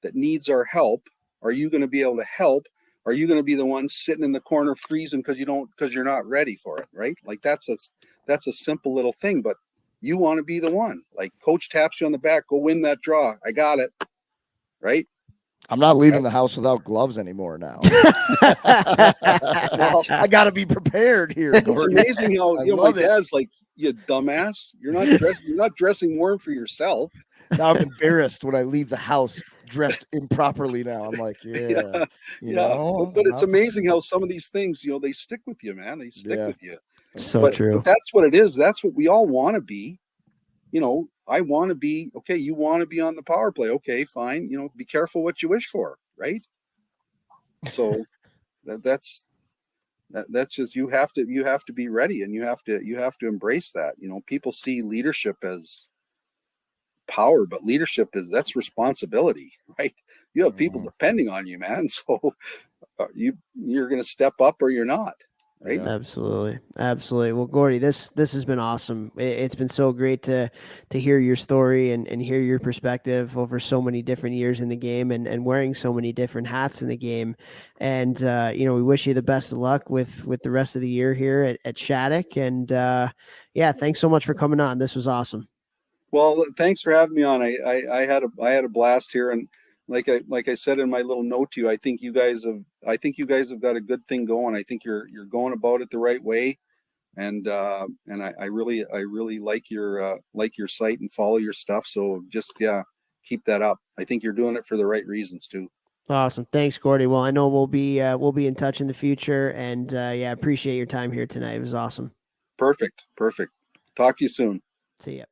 that needs our help, are you going to be able to help? Are you going to be the one sitting in the corner freezing because you're not ready for it, right? Like that's a simple little thing, but you want to be the one. Like coach taps you on the back, go win that draw. I got it, right? I'm not leaving the house without gloves anymore now. Well, I got to be prepared here. It's amazing how my dad's like, you dumbass. You're not dressing warm for yourself. Now I'm embarrassed when I leave the house dressed improperly. Now I'm like, but it's amazing how some of these things, they stick with you, man. They stick with you. So true. But that's what it is. That's what we all want to be. I want to be, okay, you want to be on the power play. Okay, fine. Be careful what you wish for, right? So that's just, you have to be ready, and you have to embrace that. People see leadership as power, but leadership that's responsibility, right? You have people depending on you, man. So you're going to step up or you're not. Right? Yeah. Absolutely. Well, Gordie, this has been awesome. It's been so great to hear your story and hear your perspective over so many different years in the game and wearing so many different hats in the game. And we wish you the best of luck with the rest of the year here at Shattuck. And thanks so much for coming on. This was awesome. Well, thanks for having me on. I had a blast here, and like I said in my little note to you, I think you guys have got a good thing going. I think you're going about it the right way. And I really like your site and follow your stuff. So just, keep that up. I think you're doing it for the right reasons too. Awesome. Thanks, Gordie. Well, I know we'll be in touch in the future, and appreciate your time here tonight. It was awesome. Perfect. Talk to you soon. See ya.